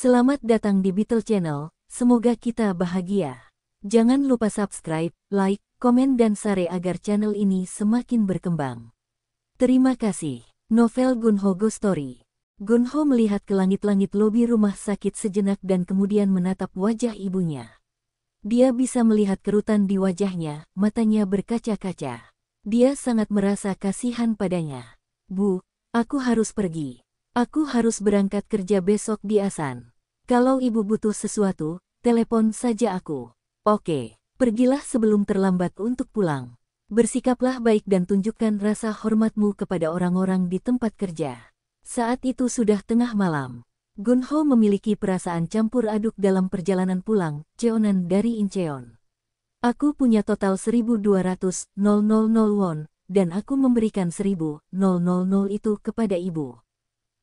Selamat datang di Beetle Channel, semoga kita bahagia. Jangan lupa subscribe, like, komen dan share agar channel ini semakin berkembang. Terima kasih. Novel Gunho Ghost Story. Gunho melihat ke langit-langit lobi rumah sakit sejenak dan kemudian menatap wajah ibunya. Dia bisa melihat kerutan di wajahnya, matanya berkaca-kaca. Dia sangat merasa kasihan padanya. Bu, aku harus pergi. Aku harus berangkat kerja besok di Asan. Kalau ibu butuh sesuatu, telepon saja aku. Oke, pergilah sebelum terlambat untuk pulang. Bersikaplah baik dan tunjukkan rasa hormatmu kepada orang-orang di tempat kerja. Saat itu sudah tengah malam. Gunho memiliki perasaan campur aduk dalam perjalanan pulang, Cheonan dari Incheon. Aku punya total 1.200.000 won, dan aku memberikan 1.000 itu kepada ibu.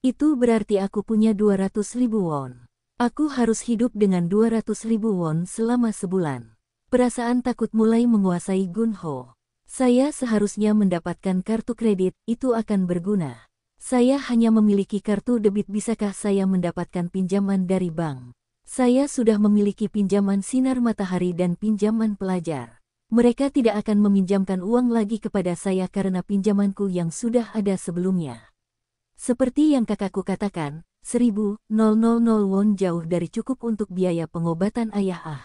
Itu berarti aku punya 200.000 won. Aku harus hidup dengan 200.000 won selama sebulan. Perasaan takut mulai menguasai Gunho. Saya seharusnya mendapatkan kartu kredit, itu akan berguna. Saya hanya memiliki kartu debit, bisakah saya mendapatkan pinjaman dari bank? Saya sudah memiliki pinjaman sinar matahari dan pinjaman pelajar. Mereka tidak akan meminjamkan uang lagi kepada saya karena pinjamanku yang sudah ada sebelumnya. Seperti yang kakakku katakan, 1.000 won jauh dari cukup untuk biaya pengobatan ayah.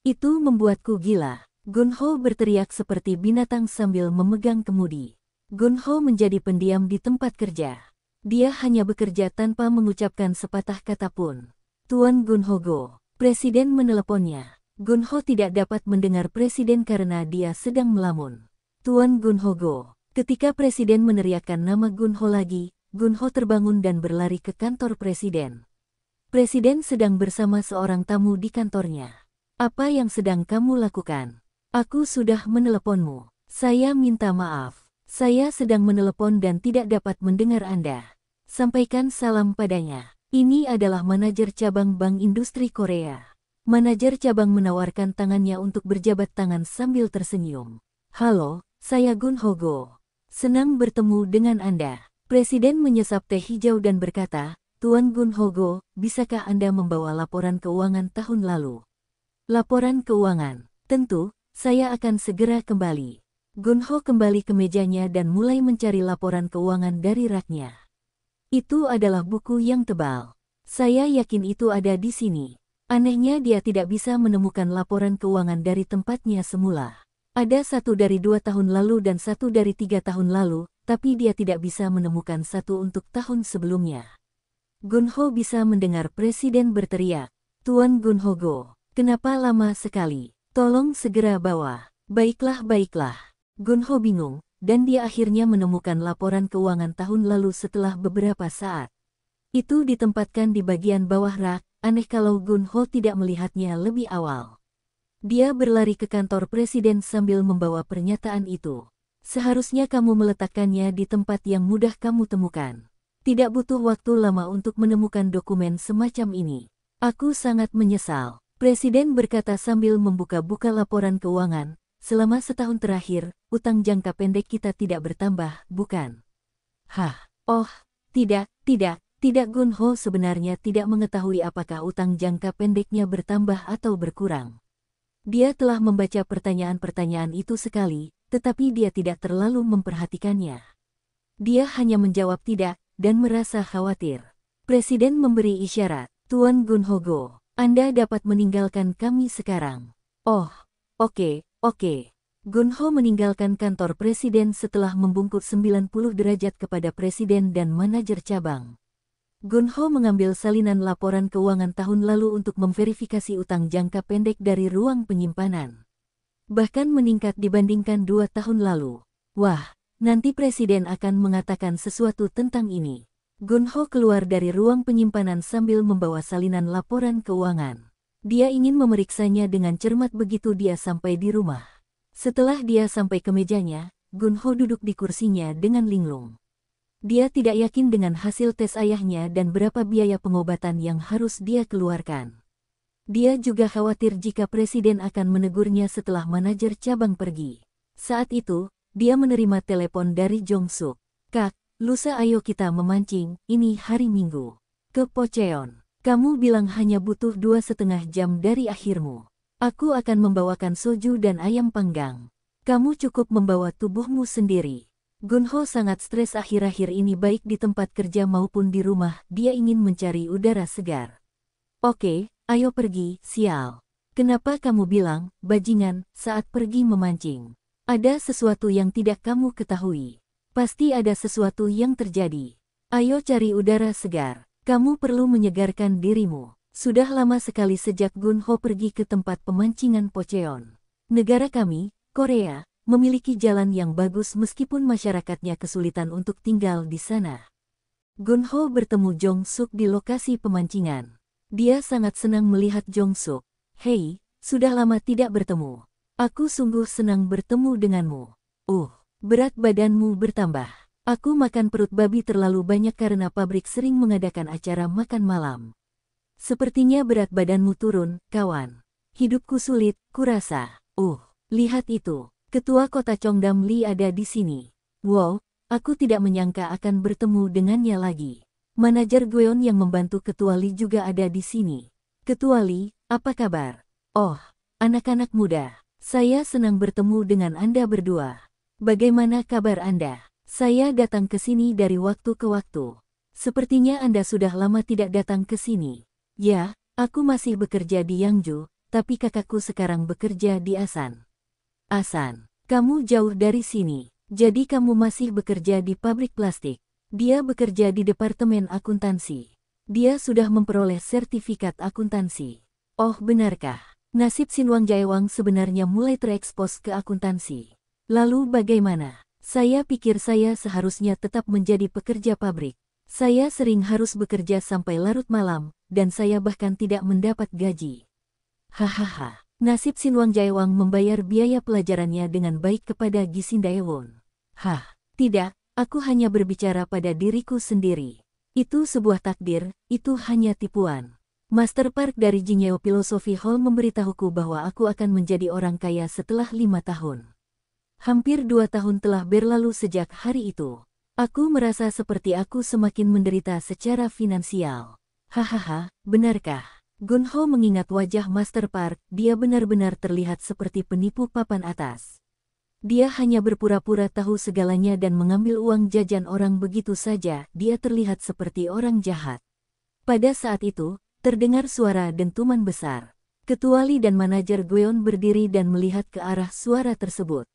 Itu membuatku gila. Gunho berteriak seperti binatang sambil memegang kemudi. Gunho menjadi pendiam di tempat kerja. Dia hanya bekerja tanpa mengucapkan sepatah kata pun. Tuan Gunho Go. Presiden meneleponnya. Gunho tidak dapat mendengar presiden karena dia sedang melamun. Tuan Gunho Go. Ketika presiden meneriakkan nama Gunho lagi, Gunho terbangun dan berlari ke kantor presiden. Presiden sedang bersama seorang tamu di kantornya. Apa yang sedang kamu lakukan? Aku sudah meneleponmu. Saya minta maaf. Saya sedang menelepon dan tidak dapat mendengar Anda. Sampaikan salam padanya. Ini adalah manajer cabang Bank Industri Korea. Manajer cabang menawarkan tangannya untuk berjabat tangan sambil tersenyum. Halo, saya Gunho Go. Senang bertemu dengan Anda. Presiden menyesap teh hijau dan berkata, Tuan Gunho Go, bisakah Anda membawa laporan keuangan tahun lalu? Laporan keuangan. Tentu, saya akan segera kembali. Gunho kembali ke mejanya dan mulai mencari laporan keuangan dari raknya. Itu adalah buku yang tebal. Saya yakin itu ada di sini. Anehnya dia tidak bisa menemukan laporan keuangan dari tempatnya semula. Ada satu dari 2 tahun lalu dan satu dari 3 tahun lalu, tapi dia tidak bisa menemukan satu untuk tahun sebelumnya. Gunho bisa mendengar presiden berteriak, Tuan Gunho Go, kenapa lama sekali? Tolong segera bawa. Baiklah, baiklah. Gunho bingung, dan dia akhirnya menemukan laporan keuangan tahun lalu setelah beberapa saat. Itu ditempatkan di bagian bawah rak, aneh kalau Gunho tidak melihatnya lebih awal. Dia berlari ke kantor presiden sambil membawa pernyataan itu. Seharusnya kamu meletakkannya di tempat yang mudah kamu temukan. Tidak butuh waktu lama untuk menemukan dokumen semacam ini. Aku sangat menyesal. Presiden berkata sambil membuka-buka laporan keuangan. Selama setahun terakhir, utang jangka pendek kita tidak bertambah, bukan? Oh, tidak. Gunho sebenarnya tidak mengetahui apakah utang jangka pendeknya bertambah atau berkurang. Dia telah membaca pertanyaan-pertanyaan itu sekali, tetapi dia tidak terlalu memperhatikannya. Dia hanya menjawab tidak, dan merasa khawatir. Presiden memberi isyarat, Tuan Gunho Go, Anda dapat meninggalkan kami sekarang. Oh, oke. Gunho meninggalkan kantor presiden setelah membungkuk 90 derajat kepada presiden dan manajer cabang. Gunho mengambil salinan laporan keuangan tahun lalu untuk memverifikasi utang jangka pendek dari ruang penyimpanan. Bahkan meningkat dibandingkan 2 tahun lalu. Wah, nanti presiden akan mengatakan sesuatu tentang ini. Gunho keluar dari ruang penyimpanan sambil membawa salinan laporan keuangan. Dia ingin memeriksanya dengan cermat begitu dia sampai di rumah. Setelah dia sampai ke mejanya, Gunho duduk di kursinya dengan linglung. Dia tidak yakin dengan hasil tes ayahnya dan berapa biaya pengobatan yang harus dia keluarkan. Dia juga khawatir jika presiden akan menegurnya setelah manajer cabang pergi. Saat itu, dia menerima telepon dari Jong Suk. Kak, lusa ayo kita memancing, ini hari Minggu. Ke Pocheon. Kamu bilang hanya butuh 2,5 jam dari akhirmu. Aku akan membawakan soju dan ayam panggang. Kamu cukup membawa tubuhmu sendiri. Gunho sangat stres akhir-akhir ini baik di tempat kerja maupun di rumah, dia ingin mencari udara segar. Oke, ayo pergi, sial. Kenapa kamu bilang, bajingan, saat pergi memancing? Ada sesuatu yang tidak kamu ketahui. Pasti ada sesuatu yang terjadi. Ayo cari udara segar. Kamu perlu menyegarkan dirimu. Sudah lama sekali sejak Gunho pergi ke tempat pemancingan Pocheon. Negara kami, Korea, memiliki jalan yang bagus meskipun masyarakatnya kesulitan untuk tinggal di sana. Gunho bertemu Jong Suk di lokasi pemancingan. Dia sangat senang melihat Jong Suk. Hei, sudah lama tidak bertemu. Aku sungguh senang bertemu denganmu. Berat badanmu bertambah. Aku makan perut babi terlalu banyak karena pabrik sering mengadakan acara makan malam. Sepertinya berat badanmu turun, kawan. Hidupku sulit, kurasa. Lihat itu. Ketua kota Cheongdam Lee ada di sini. Wow, aku tidak menyangka akan bertemu dengannya lagi. Manajer Gweon yang membantu Ketua Lee juga ada di sini. Ketua Lee, apa kabar? Oh, anak-anak muda. Saya senang bertemu dengan Anda berdua. Bagaimana kabar Anda? Saya datang ke sini dari waktu ke waktu. Sepertinya Anda sudah lama tidak datang ke sini. Ya, aku masih bekerja di Yangju, tapi kakakku sekarang bekerja di Asan. Asan, kamu jauh dari sini, jadi kamu masih bekerja di pabrik plastik. Dia bekerja di Departemen Akuntansi. Dia sudah memperoleh sertifikat akuntansi. Oh, benarkah? Nasib Sinwang Jaewang sebenarnya mulai terekspos ke akuntansi. Lalu bagaimana? Saya pikir saya seharusnya tetap menjadi pekerja pabrik. Saya sering harus bekerja sampai larut malam, dan saya bahkan tidak mendapat gaji. Hahaha, nasib Sinwang Jaewang membayar biaya pelajarannya dengan baik kepada Gisin Daewon. Tidak, aku hanya berbicara pada diriku sendiri. Itu sebuah takdir, itu hanya tipuan. Master Park dari Jingyeo Philosophy Hall memberitahuku bahwa aku akan menjadi orang kaya setelah 5 tahun. Hampir 2 tahun telah berlalu sejak hari itu. Aku merasa seperti aku semakin menderita secara finansial. Hahaha, benarkah? Gunho mengingat wajah Master Park, dia benar-benar terlihat seperti penipu papan atas. Dia hanya berpura-pura tahu segalanya dan mengambil uang jajan orang begitu saja, dia terlihat seperti orang jahat. Pada saat itu, terdengar suara dentuman besar. Ketua Lee dan manajer Gweon berdiri dan melihat ke arah suara tersebut.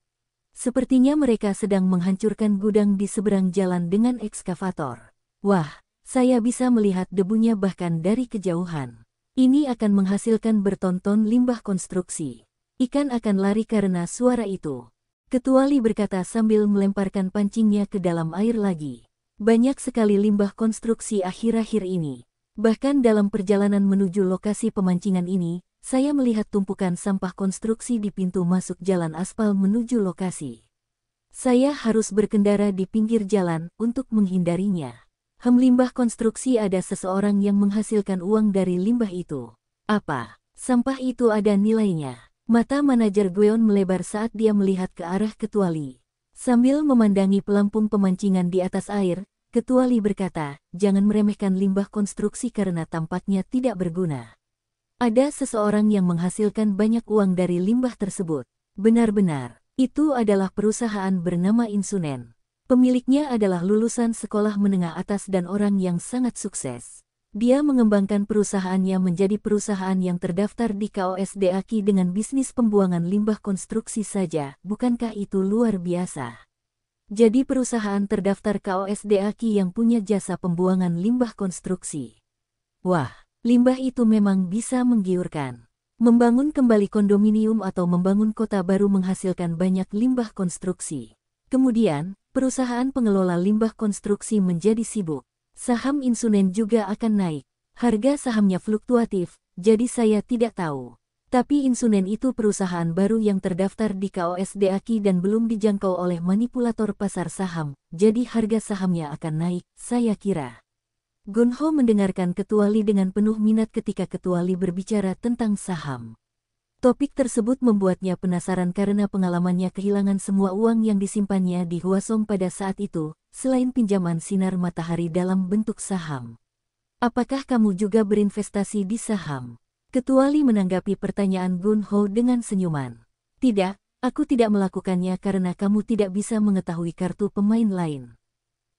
Sepertinya mereka sedang menghancurkan gudang di seberang jalan dengan ekskavator. Wah, saya bisa melihat debunya bahkan dari kejauhan. Ini akan menghasilkan bertonton limbah konstruksi. Ikan akan lari karena suara itu. Ketua Lee berkata sambil melemparkan pancingnya ke dalam air lagi. Banyak sekali limbah konstruksi akhir-akhir ini. Bahkan dalam perjalanan menuju lokasi pemancingan ini, saya melihat tumpukan sampah konstruksi di pintu masuk jalan aspal menuju lokasi. Saya harus berkendara di pinggir jalan untuk menghindarinya. Limbah konstruksi ada seseorang yang menghasilkan uang dari limbah itu. Apa? Sampah itu ada nilainya. Mata manajer Gweon melebar saat dia melihat ke arah Ketua Lee. Sambil memandangi pelampung pemancingan di atas air, Ketua Lee berkata, jangan meremehkan limbah konstruksi karena tampaknya tidak berguna. Ada seseorang yang menghasilkan banyak uang dari limbah tersebut. Benar-benar, itu adalah perusahaan bernama Insunen. Pemiliknya adalah lulusan sekolah menengah atas dan orang yang sangat sukses. Dia mengembangkan perusahaannya menjadi perusahaan yang terdaftar di KOSDAQ dengan bisnis pembuangan limbah konstruksi saja, bukankah itu luar biasa? Jadi perusahaan terdaftar KOSDAQ yang punya jasa pembuangan limbah konstruksi. Wah! Limbah itu memang bisa menggiurkan. Membangun kembali kondominium atau membangun kota baru menghasilkan banyak limbah konstruksi. Kemudian, perusahaan pengelola limbah konstruksi menjadi sibuk. Saham Insunen juga akan naik. Harga sahamnya fluktuatif, jadi saya tidak tahu. Tapi Insunen itu perusahaan baru yang terdaftar di KOSDAQ dan belum dijangkau oleh manipulator pasar saham, jadi harga sahamnya akan naik, saya kira. Gunho mendengarkan Ketua Lee dengan penuh minat ketika Ketua Lee berbicara tentang saham. Topik tersebut membuatnya penasaran karena pengalamannya kehilangan semua uang yang disimpannya di Hwasong pada saat itu, selain pinjaman sinar matahari dalam bentuk saham. Apakah kamu juga berinvestasi di saham? Ketua Lee menanggapi pertanyaan Gun Ho dengan senyuman. Tidak, aku tidak melakukannya karena kamu tidak bisa mengetahui kartu pemain lain.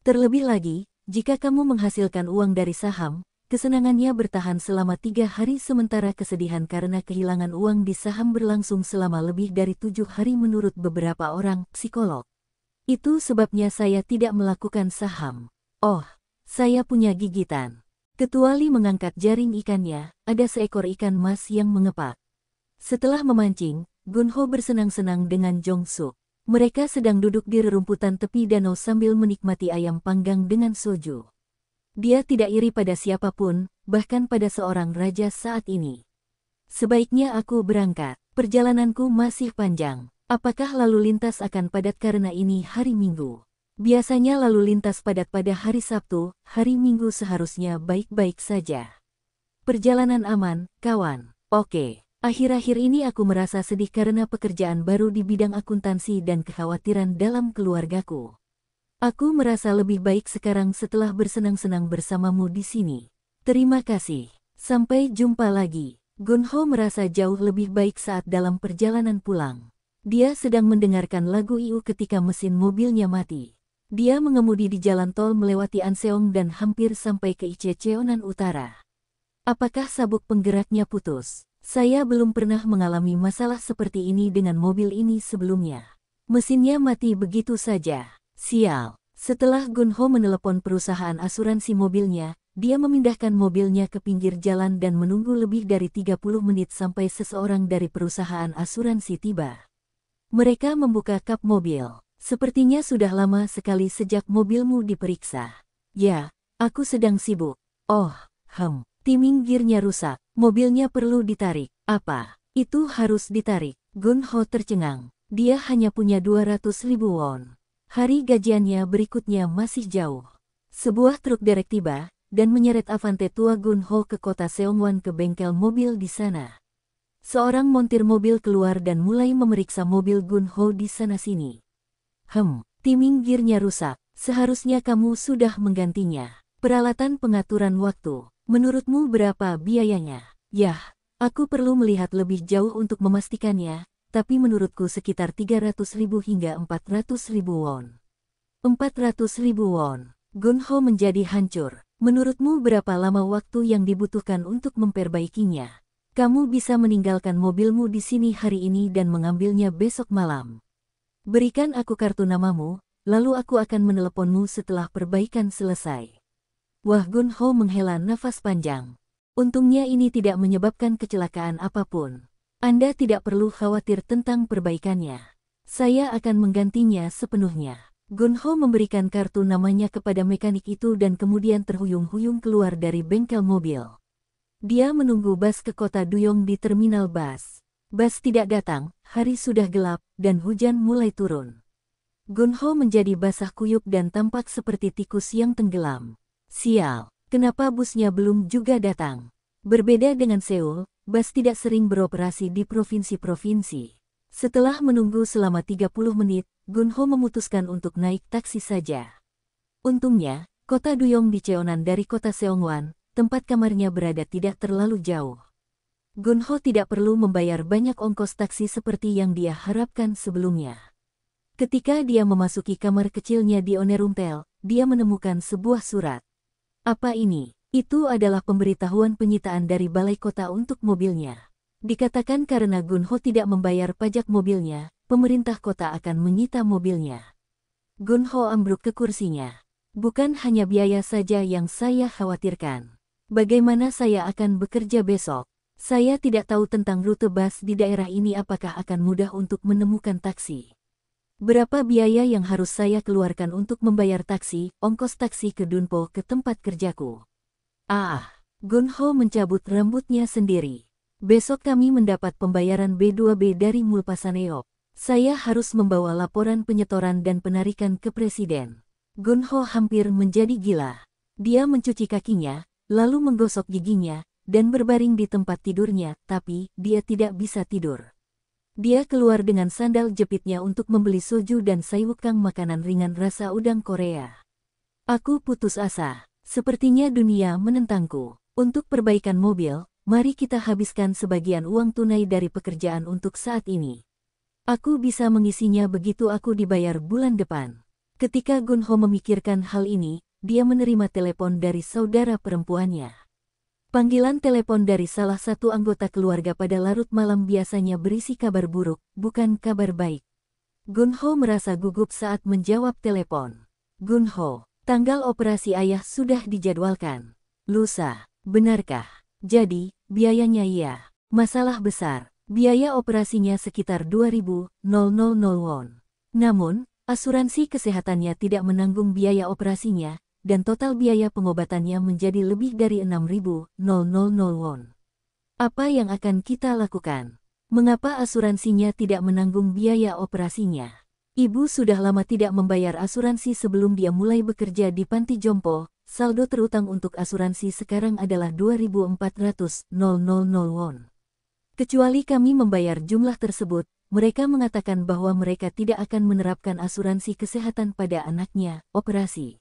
Terlebih lagi, jika kamu menghasilkan uang dari saham, kesenangannya bertahan selama 3 hari sementara kesedihan karena kehilangan uang di saham berlangsung selama lebih dari 7 hari menurut beberapa orang psikolog. Itu sebabnya saya tidak melakukan saham. Oh, saya punya gigitan. Ketua Lee mengangkat jaring ikannya, ada seekor ikan mas yang mengepak. Setelah memancing, Gun Ho bersenang-senang dengan Jong Suk. Mereka sedang duduk di rerumputan tepi danau sambil menikmati ayam panggang dengan soju. Dia tidak iri pada siapapun, bahkan pada seorang raja saat ini. Sebaiknya aku berangkat, perjalananku masih panjang. Apakah lalu lintas akan padat karena ini hari Minggu? Biasanya lalu lintas padat pada hari Sabtu, hari Minggu seharusnya baik-baik saja. Perjalanan aman, kawan. Oke. Akhir-akhir ini aku merasa sedih karena pekerjaan baru di bidang akuntansi dan kekhawatiran dalam keluargaku. Aku merasa lebih baik sekarang setelah bersenang-senang bersamamu di sini. Terima kasih. Sampai jumpa lagi. Gun Ho merasa jauh lebih baik saat dalam perjalanan pulang. Dia sedang mendengarkan lagu IU ketika mesin mobilnya mati. Dia mengemudi di jalan tol melewati Anseong dan hampir sampai ke Ichecheonan Utara. Apakah sabuk penggeraknya putus? Saya belum pernah mengalami masalah seperti ini dengan mobil ini sebelumnya. Mesinnya mati begitu saja. Sial. Setelah Gun Ho menelepon perusahaan asuransi mobilnya, dia memindahkan mobilnya ke pinggir jalan dan menunggu lebih dari 30 menit sampai seseorang dari perusahaan asuransi tiba. Mereka membuka kap mobil. Sepertinya sudah lama sekali sejak mobilmu diperiksa. Ya, aku sedang sibuk. Oh, timing gearnya rusak. Mobilnya perlu ditarik. Apa? Itu harus ditarik. Gun Ho tercengang. Dia hanya punya 200.000 won. Hari gajiannya berikutnya masih jauh. Sebuah truk derek tiba, dan menyeret Avante tua Gun Ho ke kota Seongwon ke bengkel mobil di sana. Seorang montir mobil keluar dan mulai memeriksa mobil Gun Ho di sana-sini. Timing gearnya rusak. Seharusnya kamu sudah menggantinya. Peralatan pengaturan waktu. Menurutmu berapa biayanya? Yah, aku perlu melihat lebih jauh untuk memastikannya, tapi menurutku sekitar 300.000 hingga 400.000 won. 400.000 won. Gun Ho menjadi hancur. Menurutmu berapa lama waktu yang dibutuhkan untuk memperbaikinya? Kamu bisa meninggalkan mobilmu di sini hari ini dan mengambilnya besok malam. Berikan aku kartu namamu, lalu aku akan meneleponmu setelah perbaikan selesai. Wah, Gun Ho menghela nafas panjang. Untungnya ini tidak menyebabkan kecelakaan apapun. Anda tidak perlu khawatir tentang perbaikannya. Saya akan menggantinya sepenuhnya. Gun Ho memberikan kartu namanya kepada mekanik itu dan kemudian terhuyung-huyung keluar dari bengkel mobil. Dia menunggu bus ke kota Duyong di terminal bus. Bus tidak datang, hari sudah gelap, dan hujan mulai turun. Gun Ho menjadi basah kuyup dan tampak seperti tikus yang tenggelam. Sial, kenapa busnya belum juga datang? Berbeda dengan Seoul, bus tidak sering beroperasi di provinsi-provinsi. Setelah menunggu selama 30 menit, Gun Ho memutuskan untuk naik taksi saja. Untungnya, kota Duyong di Cheonan dari kota Seongwon, tempat kamarnya berada tidak terlalu jauh. Gun Ho tidak perlu membayar banyak ongkos taksi seperti yang dia harapkan sebelumnya. Ketika dia memasuki kamar kecilnya di Onerumtel, dia menemukan sebuah surat. Apa ini? Itu adalah pemberitahuan penyitaan dari balai kota untuk mobilnya. Dikatakan karena Gun Ho tidak membayar pajak mobilnya, pemerintah kota akan menyita mobilnya. Gun Ho ambruk ke kursinya. Bukan hanya biaya saja yang saya khawatirkan. Bagaimana saya akan bekerja besok? Saya tidak tahu tentang rute bus di daerah ini, apakah akan mudah untuk menemukan taksi. Berapa biaya yang harus saya keluarkan untuk membayar taksi, ongkos taksi ke Dunpo ke tempat kerjaku? Gun Ho mencabut rambutnya sendiri. Besok kami mendapat pembayaran B2B dari Mulpasaneop. Saya harus membawa laporan penyetoran dan penarikan ke presiden. Gun Ho hampir menjadi gila. Dia mencuci kakinya, lalu menggosok giginya, dan berbaring di tempat tidurnya, tapi dia tidak bisa tidur. Dia keluar dengan sandal jepitnya untuk membeli soju dan saiwukang, makanan ringan rasa udang Korea. Aku putus asa. Sepertinya dunia menentangku. Untuk perbaikan mobil, mari kita habiskan sebagian uang tunai dari pekerjaan untuk saat ini. Aku bisa mengisinya begitu aku dibayar bulan depan. Ketika Gunho memikirkan hal ini, dia menerima telepon dari saudara perempuannya. Panggilan telepon dari salah satu anggota keluarga pada larut malam biasanya berisi kabar buruk, bukan kabar baik. Gunho merasa gugup saat menjawab telepon. Gunho, tanggal operasi ayah sudah dijadwalkan. Lusa, benarkah? Jadi, biayanya iya. Masalah besar. Biaya operasinya sekitar 2.000 won. Namun, asuransi kesehatannya tidak menanggung biaya operasinya, dan total biaya pengobatannya menjadi lebih dari 6.000 won. Apa yang akan kita lakukan? Mengapa asuransinya tidak menanggung biaya operasinya? Ibu sudah lama tidak membayar asuransi sebelum dia mulai bekerja di panti jompo. Saldo terutang untuk asuransi sekarang adalah 2.400 won. Kecuali kami membayar jumlah tersebut, mereka mengatakan bahwa mereka tidak akan menerapkan asuransi kesehatan pada anaknya, operasi.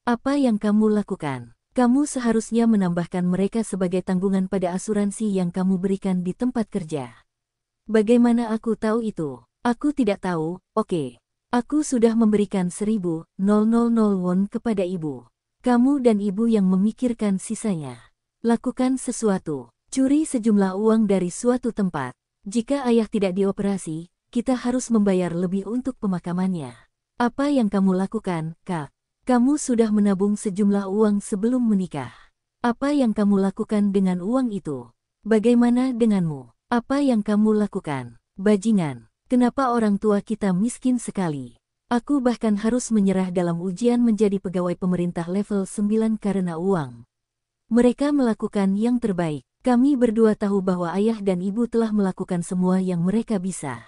Apa yang kamu lakukan? Kamu seharusnya menambahkan mereka sebagai tanggungan pada asuransi yang kamu berikan di tempat kerja. Bagaimana aku tahu itu? Aku tidak tahu, oke. Aku sudah memberikan 1.000 won kepada ibu. Kamu dan ibu yang memikirkan sisanya. Lakukan sesuatu. Curi sejumlah uang dari suatu tempat. Jika ayah tidak dioperasi, kita harus membayar lebih untuk pemakamannya. Apa yang kamu lakukan, Kak? Kamu sudah menabung sejumlah uang sebelum menikah. Apa yang kamu lakukan dengan uang itu? Bagaimana denganmu? Apa yang kamu lakukan? Bajingan, kenapa orang tua kita miskin sekali? Aku bahkan harus menyerah dalam ujian menjadi pegawai pemerintah level 9 karena uang. Mereka melakukan yang terbaik. Kami berdua tahu bahwa ayah dan ibu telah melakukan semua yang mereka bisa.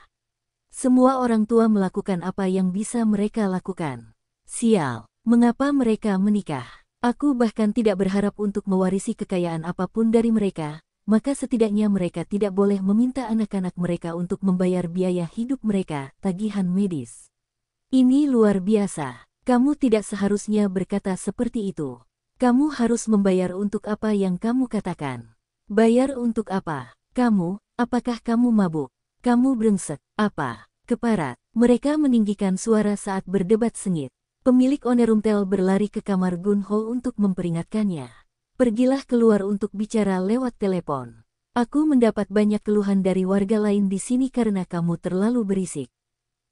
Semua orang tua melakukan apa yang bisa mereka lakukan. Sial, mengapa mereka menikah? Aku bahkan tidak berharap untuk mewarisi kekayaan apapun dari mereka, maka setidaknya mereka tidak boleh meminta anak-anak mereka untuk membayar biaya hidup mereka, tagihan medis. Ini luar biasa. Kamu tidak seharusnya berkata seperti itu. Kamu harus membayar untuk apa yang kamu katakan. Bayar untuk apa? Kamu, apakah kamu mabuk? Kamu brengsek, apa? Keparat. Mereka meninggikan suara saat berdebat sengit. Pemilik Onerumtel berlari ke kamar Gunho untuk memperingatkannya. Pergilah keluar untuk bicara lewat telepon. Aku mendapat banyak keluhan dari warga lain di sini karena kamu terlalu berisik.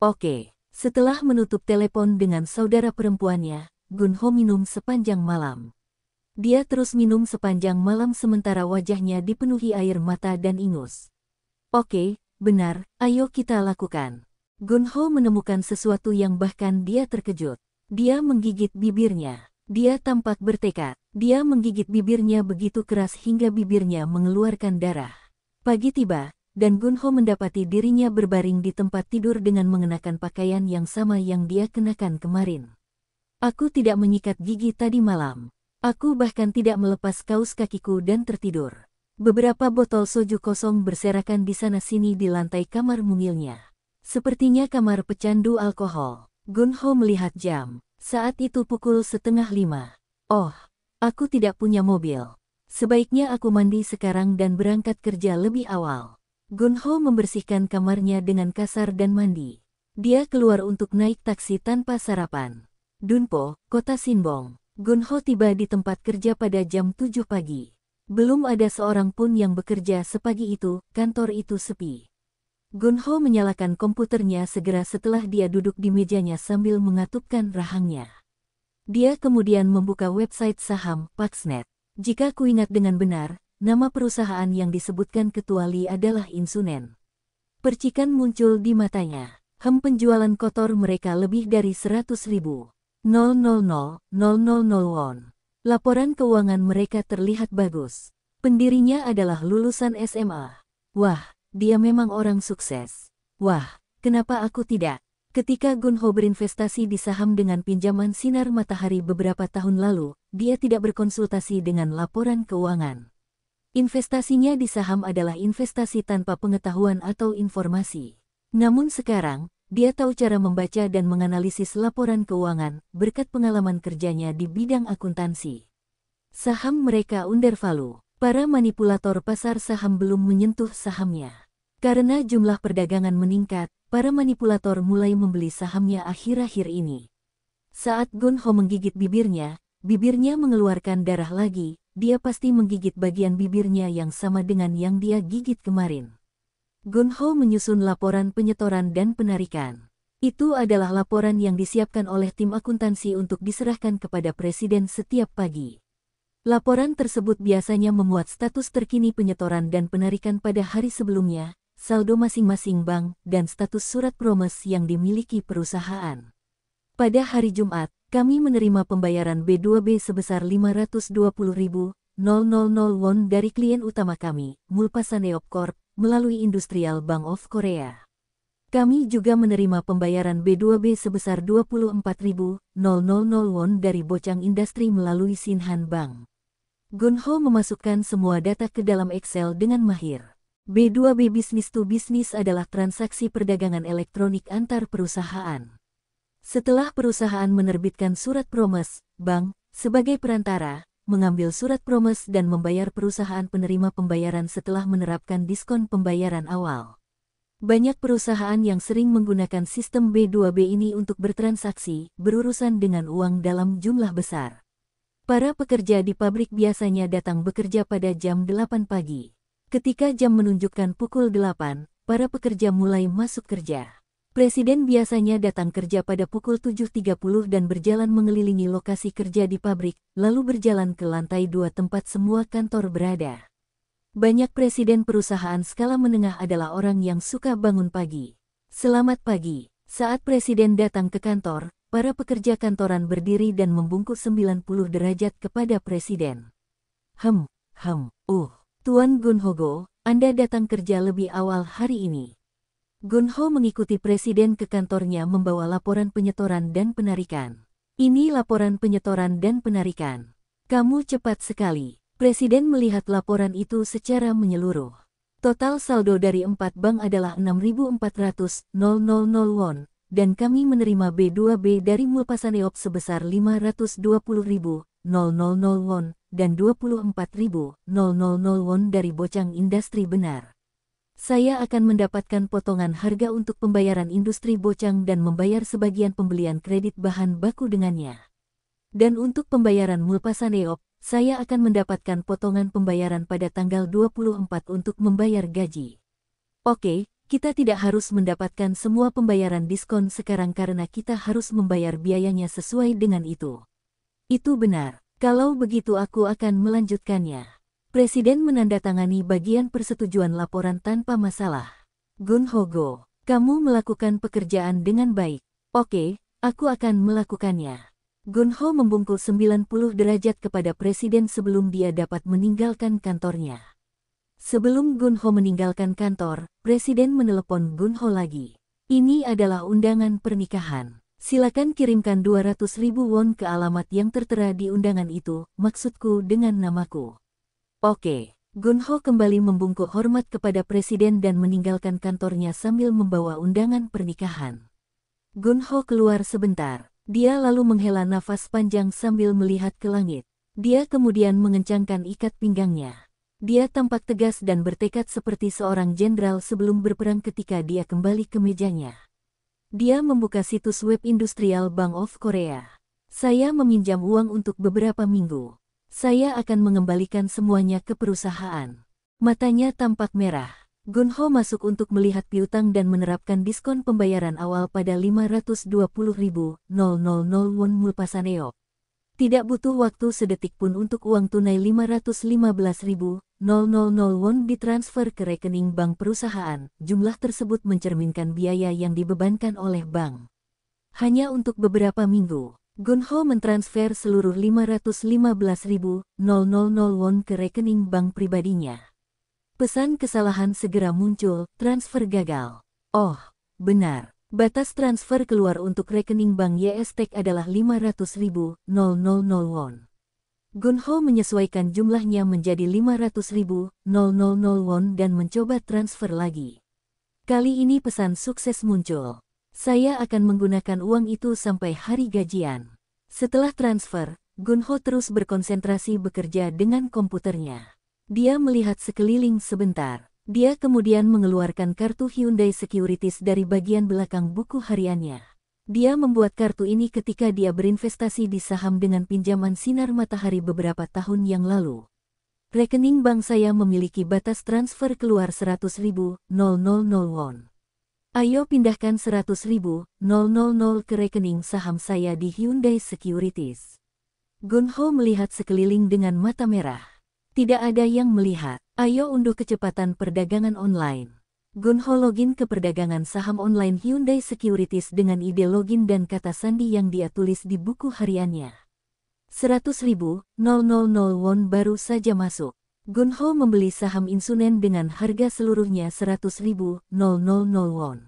Oke. Setelah menutup telepon dengan saudara perempuannya, Gunho minum sepanjang malam. Dia terus minum sepanjang malam sementara wajahnya dipenuhi air mata dan ingus. Oke, benar, ayo kita lakukan. Gunho menemukan sesuatu yang bahkan dia terkejut. Dia menggigit bibirnya. Dia tampak bertekad. Dia menggigit bibirnya begitu keras hingga bibirnya mengeluarkan darah. Pagi tiba, dan Gunho mendapati dirinya berbaring di tempat tidur dengan mengenakan pakaian yang sama yang dia kenakan kemarin. Aku tidak menyikat gigi tadi malam. Aku bahkan tidak melepas kaus kakiku dan tertidur. Beberapa botol soju kosong berserakan di sana-sini di lantai kamar mungilnya. Sepertinya kamar pecandu alkohol. Gunho melihat jam. Saat itu pukul 4:30. Oh, aku tidak punya mobil. Sebaiknya aku mandi sekarang dan berangkat kerja lebih awal. Gunho membersihkan kamarnya dengan kasar dan mandi. Dia keluar untuk naik taksi tanpa sarapan. Dunpo, kota Sinbong. Gunho tiba di tempat kerja pada jam 7 pagi. Belum ada seorang pun yang bekerja sepagi itu, kantor itu sepi. Gunho menyalakan komputernya segera setelah dia duduk di mejanya sambil mengatupkan rahangnya. Dia kemudian membuka website saham, Paxnet. Jika kuingat dengan benar, nama perusahaan yang disebutkan ketua Lee adalah Insunen. Percikan muncul di matanya. Penjualan kotor mereka lebih dari 100.000. 000 won. Laporan keuangan mereka terlihat bagus. Pendirinya adalah lulusan SMA. Wah, dia memang orang sukses. Wah, kenapa aku tidak? Ketika Gunho berinvestasi di saham dengan pinjaman sinar matahari beberapa tahun lalu, dia tidak berkonsultasi dengan laporan keuangan. Investasinya di saham adalah investasi tanpa pengetahuan atau informasi. Namun sekarang, dia tahu cara membaca dan menganalisis laporan keuangan berkat pengalaman kerjanya di bidang akuntansi. Saham mereka undervalue. Para manipulator pasar saham belum menyentuh sahamnya. Karena jumlah perdagangan meningkat, para manipulator mulai membeli sahamnya akhir-akhir ini. Saat Gun Ho menggigit bibirnya mengeluarkan darah lagi, dia pasti menggigit bagian bibirnya yang sama dengan yang dia gigit kemarin. Gun Ho menyusun laporan penyetoran dan penarikan. Itu adalah laporan yang disiapkan oleh tim akuntansi untuk diserahkan kepada presiden setiap pagi. Laporan tersebut biasanya memuat status terkini penyetoran dan penarikan pada hari sebelumnya, saldo masing-masing bank, dan status surat promes yang dimiliki perusahaan. Pada hari Jumat, kami menerima pembayaran B2B sebesar 520.000 won dari klien utama kami, Mulpasaneop Corp, melalui Industrial Bank of Korea. Kami juga menerima pembayaran B2B sebesar 24.000 won dari Bochang Industry melalui Shinhan Bank. Gun Ho memasukkan semua data ke dalam Excel dengan mahir. B2B Business to Business adalah transaksi perdagangan elektronik antar perusahaan. Setelah perusahaan menerbitkan surat promes, bank, sebagai perantara, mengambil surat promes dan membayar perusahaan penerima pembayaran setelah menerapkan diskon pembayaran awal. Banyak perusahaan yang sering menggunakan sistem B2B ini untuk bertransaksi, berurusan dengan uang dalam jumlah besar. Para pekerja di pabrik biasanya datang bekerja pada jam 8 pagi. Ketika jam menunjukkan pukul 8, para pekerja mulai masuk kerja. Presiden biasanya datang kerja pada pukul 7.30 dan berjalan mengelilingi lokasi kerja di pabrik, lalu berjalan ke lantai 2 tempat semua kantor berada. Banyak presiden perusahaan skala menengah adalah orang yang suka bangun pagi. Selamat pagi. Saat presiden datang ke kantor, para pekerja kantoran berdiri dan membungkuk 90 derajat kepada presiden. Tuan Gun Ho, Anda datang kerja lebih awal hari ini. Gun Ho mengikuti presiden ke kantornya membawa laporan penyetoran dan penarikan. Ini laporan penyetoran dan penarikan. Kamu cepat sekali. Presiden melihat laporan itu secara menyeluruh. Total saldo dari 4 bank adalah 6.400.000 won, dan kami menerima B2B dari Mulpasaneop sebesar 520.000 won, dan 24.000 won dari Bochang Industry benar. Saya akan mendapatkan potongan harga untuk pembayaran industri Bochang dan membayar sebagian pembelian kredit bahan baku dengannya. Dan untuk pembayaran Mulpasaneop, saya akan mendapatkan potongan pembayaran pada tanggal 24 untuk membayar gaji. Oke, kita tidak harus mendapatkan semua pembayaran diskon sekarang karena kita harus membayar biayanya sesuai dengan itu. Itu benar. Kalau begitu aku akan melanjutkannya. Presiden menandatangani bagian persetujuan laporan tanpa masalah. Gun Ho, kamu melakukan pekerjaan dengan baik. Oke, aku akan melakukannya. Gun Ho membungkuk 90 derajat kepada presiden sebelum dia dapat meninggalkan kantornya. Sebelum Gun Ho meninggalkan kantor, presiden menelepon Gun Ho lagi. Ini adalah undangan pernikahan. Silakan kirimkan 200.000 won ke alamat yang tertera di undangan itu, maksudku dengan namaku. Oke, Gun Ho kembali membungkuk hormat kepada presiden dan meninggalkan kantornya sambil membawa undangan pernikahan. Gun Ho keluar sebentar. Dia lalu menghela nafas panjang sambil melihat ke langit. Dia kemudian mengencangkan ikat pinggangnya. Dia tampak tegas dan bertekad seperti seorang jenderal sebelum berperang ketika dia kembali ke mejanya. Dia membuka situs web Industrial Bank of Korea. Saya meminjam uang untuk beberapa minggu. Saya akan mengembalikan semuanya ke perusahaan. Matanya tampak merah. Gun Ho masuk untuk melihat piutang dan menerapkan diskon pembayaran awal pada 520.000 won Mulpasaneop. Tidak butuh waktu sedetik pun untuk uang tunai 515.000 won ditransfer ke rekening bank perusahaan. Jumlah tersebut mencerminkan biaya yang dibebankan oleh bank. Hanya untuk beberapa minggu. Gun Ho mentransfer seluruh 515.000 won ke rekening bank pribadinya. Pesan kesalahan segera muncul, transfer gagal. Oh, benar. Batas transfer keluar untuk rekening bank YSTEK adalah 500.000 won. Gun Ho menyesuaikan jumlahnya menjadi 500.000 won dan mencoba transfer lagi. Kali ini pesan sukses muncul. Saya akan menggunakan uang itu sampai hari gajian. Setelah transfer, Gunho terus berkonsentrasi bekerja dengan komputernya. Dia melihat sekeliling sebentar. Dia kemudian mengeluarkan kartu Hyundai Securities dari bagian belakang buku hariannya. Dia membuat kartu ini ketika dia berinvestasi di saham dengan pinjaman sinar matahari beberapa tahun yang lalu. Rekening bank saya memiliki batas transfer keluar 100.000 won. Ayo pindahkan 100.000 ke rekening saham saya di Hyundai Securities. Gunho melihat sekeliling dengan mata merah. Tidak ada yang melihat. Ayo unduh kecepatan perdagangan online. Gunho login ke perdagangan saham online Hyundai Securities dengan ide login dan kata sandi yang dia tulis di buku hariannya. 100.000 won baru saja masuk. Gunho membeli saham Insunen dengan harga seluruhnya 100.000 won.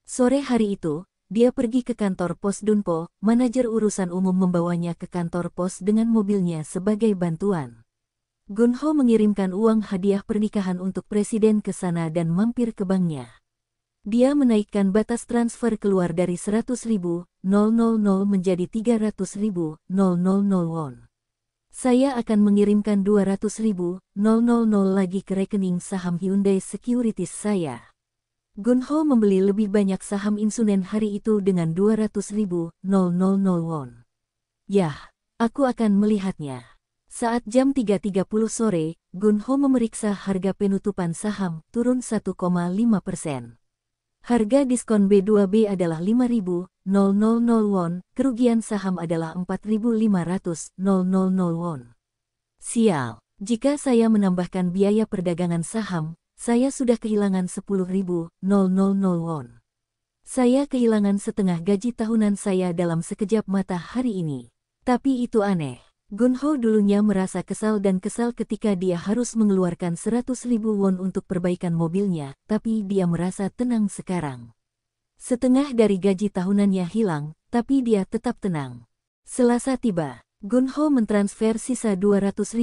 Sore hari itu, dia pergi ke kantor pos Dunpo, manajer urusan umum membawanya ke kantor pos dengan mobilnya sebagai bantuan. Gunho mengirimkan uang hadiah pernikahan untuk presiden ke sana dan mampir ke banknya. Dia menaikkan batas transfer keluar dari 100.000 menjadi 300.000 won. Saya akan mengirimkan 200.000 lagi ke rekening saham Hyundai Securities saya. Gunho membeli lebih banyak saham Insunen hari itu dengan 200.000 won. Yah, aku akan melihatnya. Saat jam 3.30 sore, Gunho memeriksa harga penutupan saham turun 1,5%. Harga diskon B2B adalah 5.000 won, kerugian saham adalah 4.500 won. Sial, jika saya menambahkan biaya perdagangan saham, saya sudah kehilangan 10.000 won. Saya kehilangan setengah gaji tahunan saya dalam sekejap mata hari ini. Tapi itu aneh. Gunho dulunya merasa kesal ketika dia harus mengeluarkan 100.000 won untuk perbaikan mobilnya, tapi dia merasa tenang sekarang. Setengah dari gaji tahunannya hilang, tapi dia tetap tenang. Selasa tiba, Gunho mentransfer sisa 200.000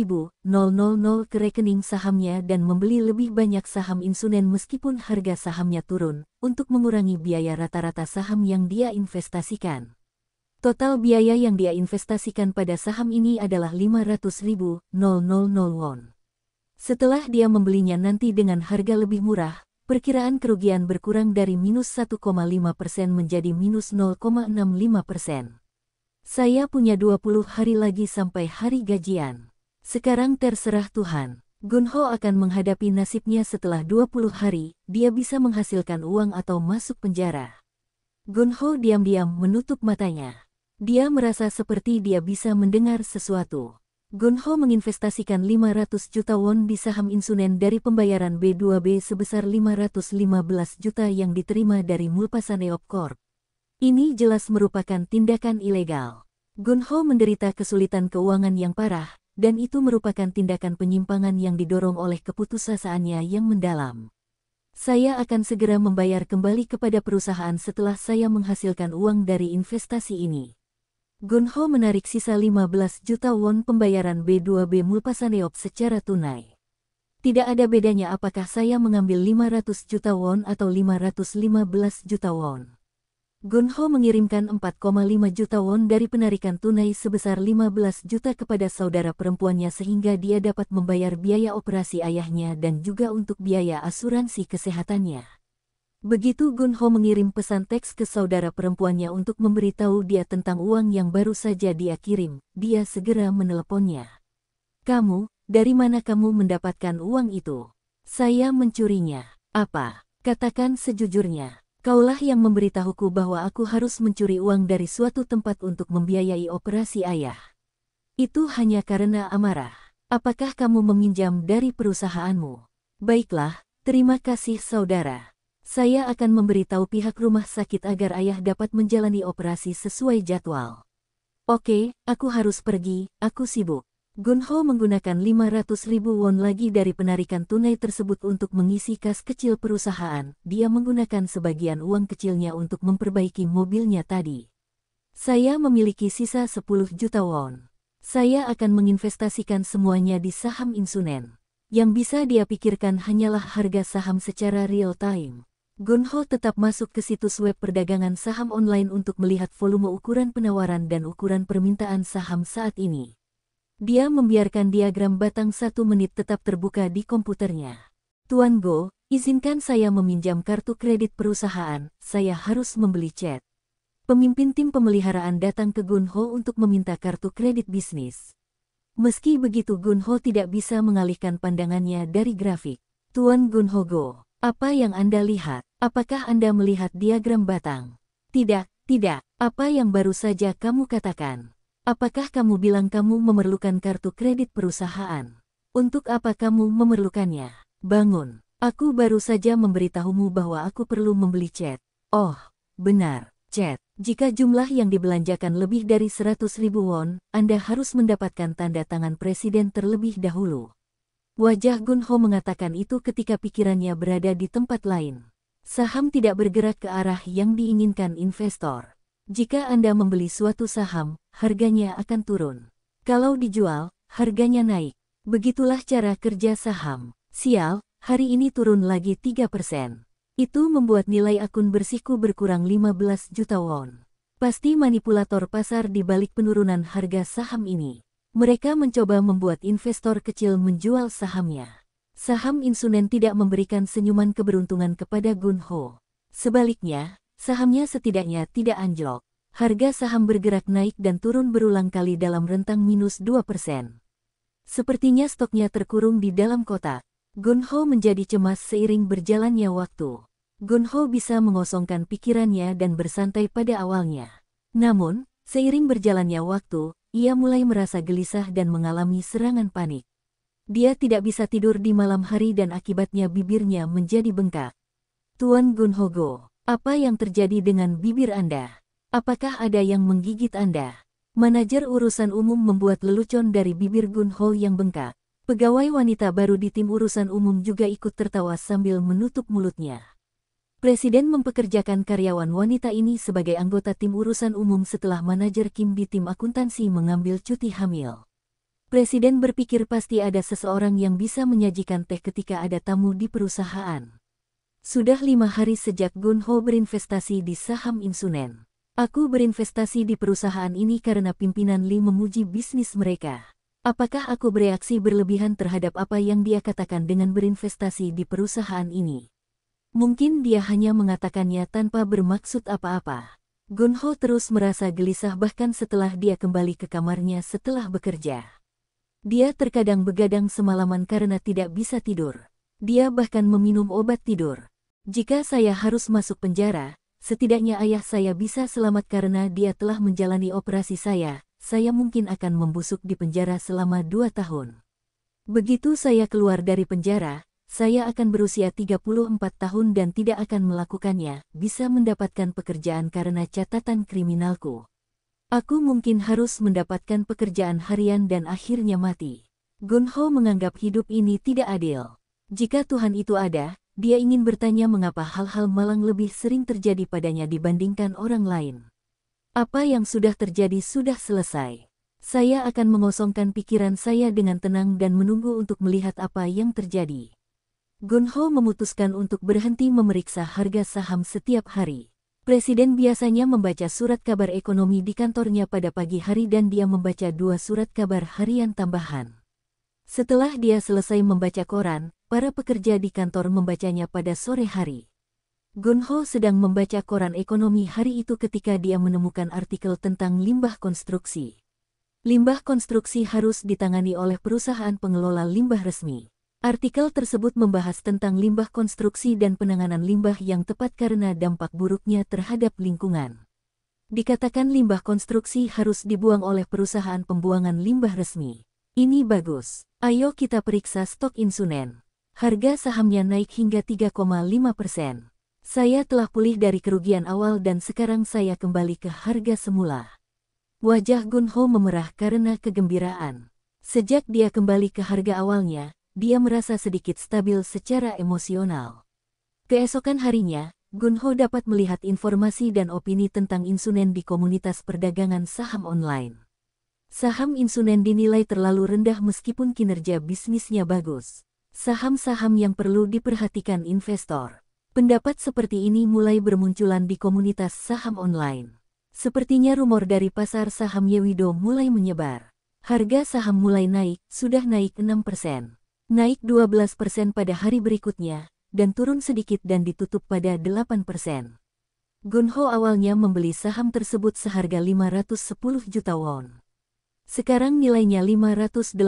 ke rekening sahamnya dan membeli lebih banyak saham Insunen meskipun harga sahamnya turun, untuk mengurangi biaya rata-rata saham yang dia investasikan. Total biaya yang dia investasikan pada saham ini adalah 500.000 won. Setelah dia membelinya nanti dengan harga lebih murah, perkiraan kerugian berkurang dari minus 1,5% menjadi minus 0,65%. Saya punya 20 hari lagi sampai hari gajian. Sekarang terserah Tuhan. Gunho akan menghadapi nasibnya setelah 20 hari, dia bisa menghasilkan uang atau masuk penjara. Gunho diam-diam menutup matanya. Dia merasa seperti dia bisa mendengar sesuatu. Gunho menginvestasikan 500 juta won di saham Insunen dari pembayaran B2B sebesar 515 juta yang diterima dari Mulpasaneop Corp. Ini jelas merupakan tindakan ilegal. Gunho menderita kesulitan keuangan yang parah, dan itu merupakan tindakan penyimpangan yang didorong oleh keputusasaan yang mendalam. Saya akan segera membayar kembali kepada perusahaan setelah saya menghasilkan uang dari investasi ini. Gunho menarik sisa 15 juta won pembayaran B2B Mulpasaneop secara tunai. Tidak ada bedanya apakah saya mengambil 500 juta won atau 515 juta won. Gunho mengirimkan 4,5 juta won dari penarikan tunai sebesar 15 juta kepada saudara perempuannya sehingga dia dapat membayar biaya operasi ayahnya dan juga untuk biaya asuransi kesehatannya. Begitu Gunho mengirim pesan teks ke saudara perempuannya untuk memberitahu dia tentang uang yang baru saja dia kirim, dia segera meneleponnya. Kamu, dari mana kamu mendapatkan uang itu? Saya mencurinya. Apa? Katakan sejujurnya. Kaulah yang memberitahuku bahwa aku harus mencuri uang dari suatu tempat untuk membiayai operasi ayah. Itu hanya karena amarah. Apakah kamu meminjam dari perusahaanmu? Baiklah, terima kasih saudara. Saya akan memberitahu pihak rumah sakit agar ayah dapat menjalani operasi sesuai jadwal. Oke, aku harus pergi, aku sibuk. Gunho menggunakan 500.000 won lagi dari penarikan tunai tersebut untuk mengisi kas kecil perusahaan. Dia menggunakan sebagian uang kecilnya untuk memperbaiki mobilnya tadi. Saya memiliki sisa 10 juta won. Saya akan menginvestasikan semuanya di saham Insunen. Yang bisa dia pikirkan hanyalah harga saham secara real time. Gunho tetap masuk ke situs web perdagangan saham online untuk melihat volume ukuran penawaran dan ukuran permintaan saham saat ini. Dia membiarkan diagram batang 1 menit tetap terbuka di komputernya. Tuan Go, izinkan saya meminjam kartu kredit perusahaan, saya harus membeli cat. Pemimpin tim pemeliharaan datang ke Gunho untuk meminta kartu kredit bisnis. Meski begitu Gunho tidak bisa mengalihkan pandangannya dari grafik. Tuan Gunho Go, apa yang Anda lihat? Apakah Anda melihat diagram batang? Tidak, tidak. Apa yang baru saja kamu katakan? Apakah kamu bilang kamu memerlukan kartu kredit perusahaan? Untuk apa kamu memerlukannya? Bangun. Aku baru saja memberitahumu bahwa aku perlu membeli cat. Oh, benar, cat. Jika jumlah yang dibelanjakan lebih dari 100.000 won, Anda harus mendapatkan tanda tangan presiden terlebih dahulu. Wajah Gunho mengatakan itu ketika pikirannya berada di tempat lain. Saham tidak bergerak ke arah yang diinginkan investor. Jika Anda membeli suatu saham, harganya akan turun. Kalau dijual, harganya naik. Begitulah cara kerja saham. Sial, hari ini turun lagi 3%. Itu membuat nilai akun bersihku berkurang 15 juta won. Pasti manipulator pasar di balik penurunan harga saham ini. Mereka mencoba membuat investor kecil menjual sahamnya. Saham Insunen tidak memberikan senyuman keberuntungan kepada Gunho. Sebaliknya, sahamnya setidaknya tidak anjlok. Harga saham bergerak naik dan turun berulang kali dalam rentang minus 2%. Sepertinya stoknya terkurung di dalam kotak. Gunho menjadi cemas seiring berjalannya waktu. Gunho bisa mengosongkan pikirannya dan bersantai pada awalnya. Namun, seiring berjalannya waktu, ia mulai merasa gelisah dan mengalami serangan panik. Dia tidak bisa tidur di malam hari dan akibatnya bibirnya menjadi bengkak. Tuan Gunho Go, apa yang terjadi dengan bibir Anda? Apakah ada yang menggigit Anda? Manajer urusan umum membuat lelucon dari bibir Gunho yang bengkak. Pegawai wanita baru di tim urusan umum juga ikut tertawa sambil menutup mulutnya. Presiden mempekerjakan karyawan wanita ini sebagai anggota tim urusan umum setelah manajer Kim di tim akuntansi mengambil cuti hamil. Presiden berpikir pasti ada seseorang yang bisa menyajikan teh ketika ada tamu di perusahaan. Sudah 5 hari sejak Gunho berinvestasi di saham Insunen. Aku berinvestasi di perusahaan ini karena pimpinan Lee memuji bisnis mereka. Apakah aku bereaksi berlebihan terhadap apa yang dia katakan dengan berinvestasi di perusahaan ini? Mungkin dia hanya mengatakannya tanpa bermaksud apa-apa. Gunho terus merasa gelisah bahkan setelah dia kembali ke kamarnya setelah bekerja. Dia terkadang begadang semalaman karena tidak bisa tidur. Dia bahkan meminum obat tidur. Jika saya harus masuk penjara, setidaknya ayah saya bisa selamat karena dia telah menjalani operasi saya mungkin akan membusuk di penjara selama 2 tahun. Begitu saya keluar dari penjara, saya akan berusia 34 tahun dan tidak akan melakukannya, bisa mendapatkan pekerjaan karena catatan kriminalku. Aku mungkin harus mendapatkan pekerjaan harian dan akhirnya mati. Gunho menganggap hidup ini tidak adil. Jika Tuhan itu ada, dia ingin bertanya mengapa hal-hal malang lebih sering terjadi padanya dibandingkan orang lain. Apa yang sudah terjadi sudah selesai. Saya akan mengosongkan pikiran saya dengan tenang dan menunggu untuk melihat apa yang terjadi. Gunho memutuskan untuk berhenti memeriksa harga saham setiap hari. Presiden biasanya membaca surat kabar ekonomi di kantornya pada pagi hari dan dia membaca 2 surat kabar harian tambahan. Setelah dia selesai membaca koran, para pekerja di kantor membacanya pada sore hari. Gunho sedang membaca koran ekonomi hari itu ketika dia menemukan artikel tentang limbah konstruksi. Limbah konstruksi harus ditangani oleh perusahaan pengelola limbah resmi. Artikel tersebut membahas tentang limbah konstruksi dan penanganan limbah yang tepat karena dampak buruknya terhadap lingkungan. Dikatakan limbah konstruksi harus dibuang oleh perusahaan pembuangan limbah resmi. Ini bagus. Ayo kita periksa stok Insunen. Harga sahamnya naik hingga 3,5%. Saya telah pulih dari kerugian awal dan sekarang saya kembali ke harga semula. Wajah Gunho memerah karena kegembiraan. Sejak dia kembali ke harga awalnya, dia merasa sedikit stabil secara emosional. Keesokan harinya, Gunho dapat melihat informasi dan opini tentang Insunen di komunitas perdagangan saham online. Saham Insunen dinilai terlalu rendah meskipun kinerja bisnisnya bagus. Saham-saham yang perlu diperhatikan investor. Pendapat seperti ini mulai bermunculan di komunitas saham online. Sepertinya rumor dari pasar saham Yewido mulai menyebar. Harga saham mulai naik, sudah naik 6%. Naik 12% pada hari berikutnya, dan turun sedikit dan ditutup pada 8%. Gunho awalnya membeli saham tersebut seharga 510 juta won. Sekarang nilainya 580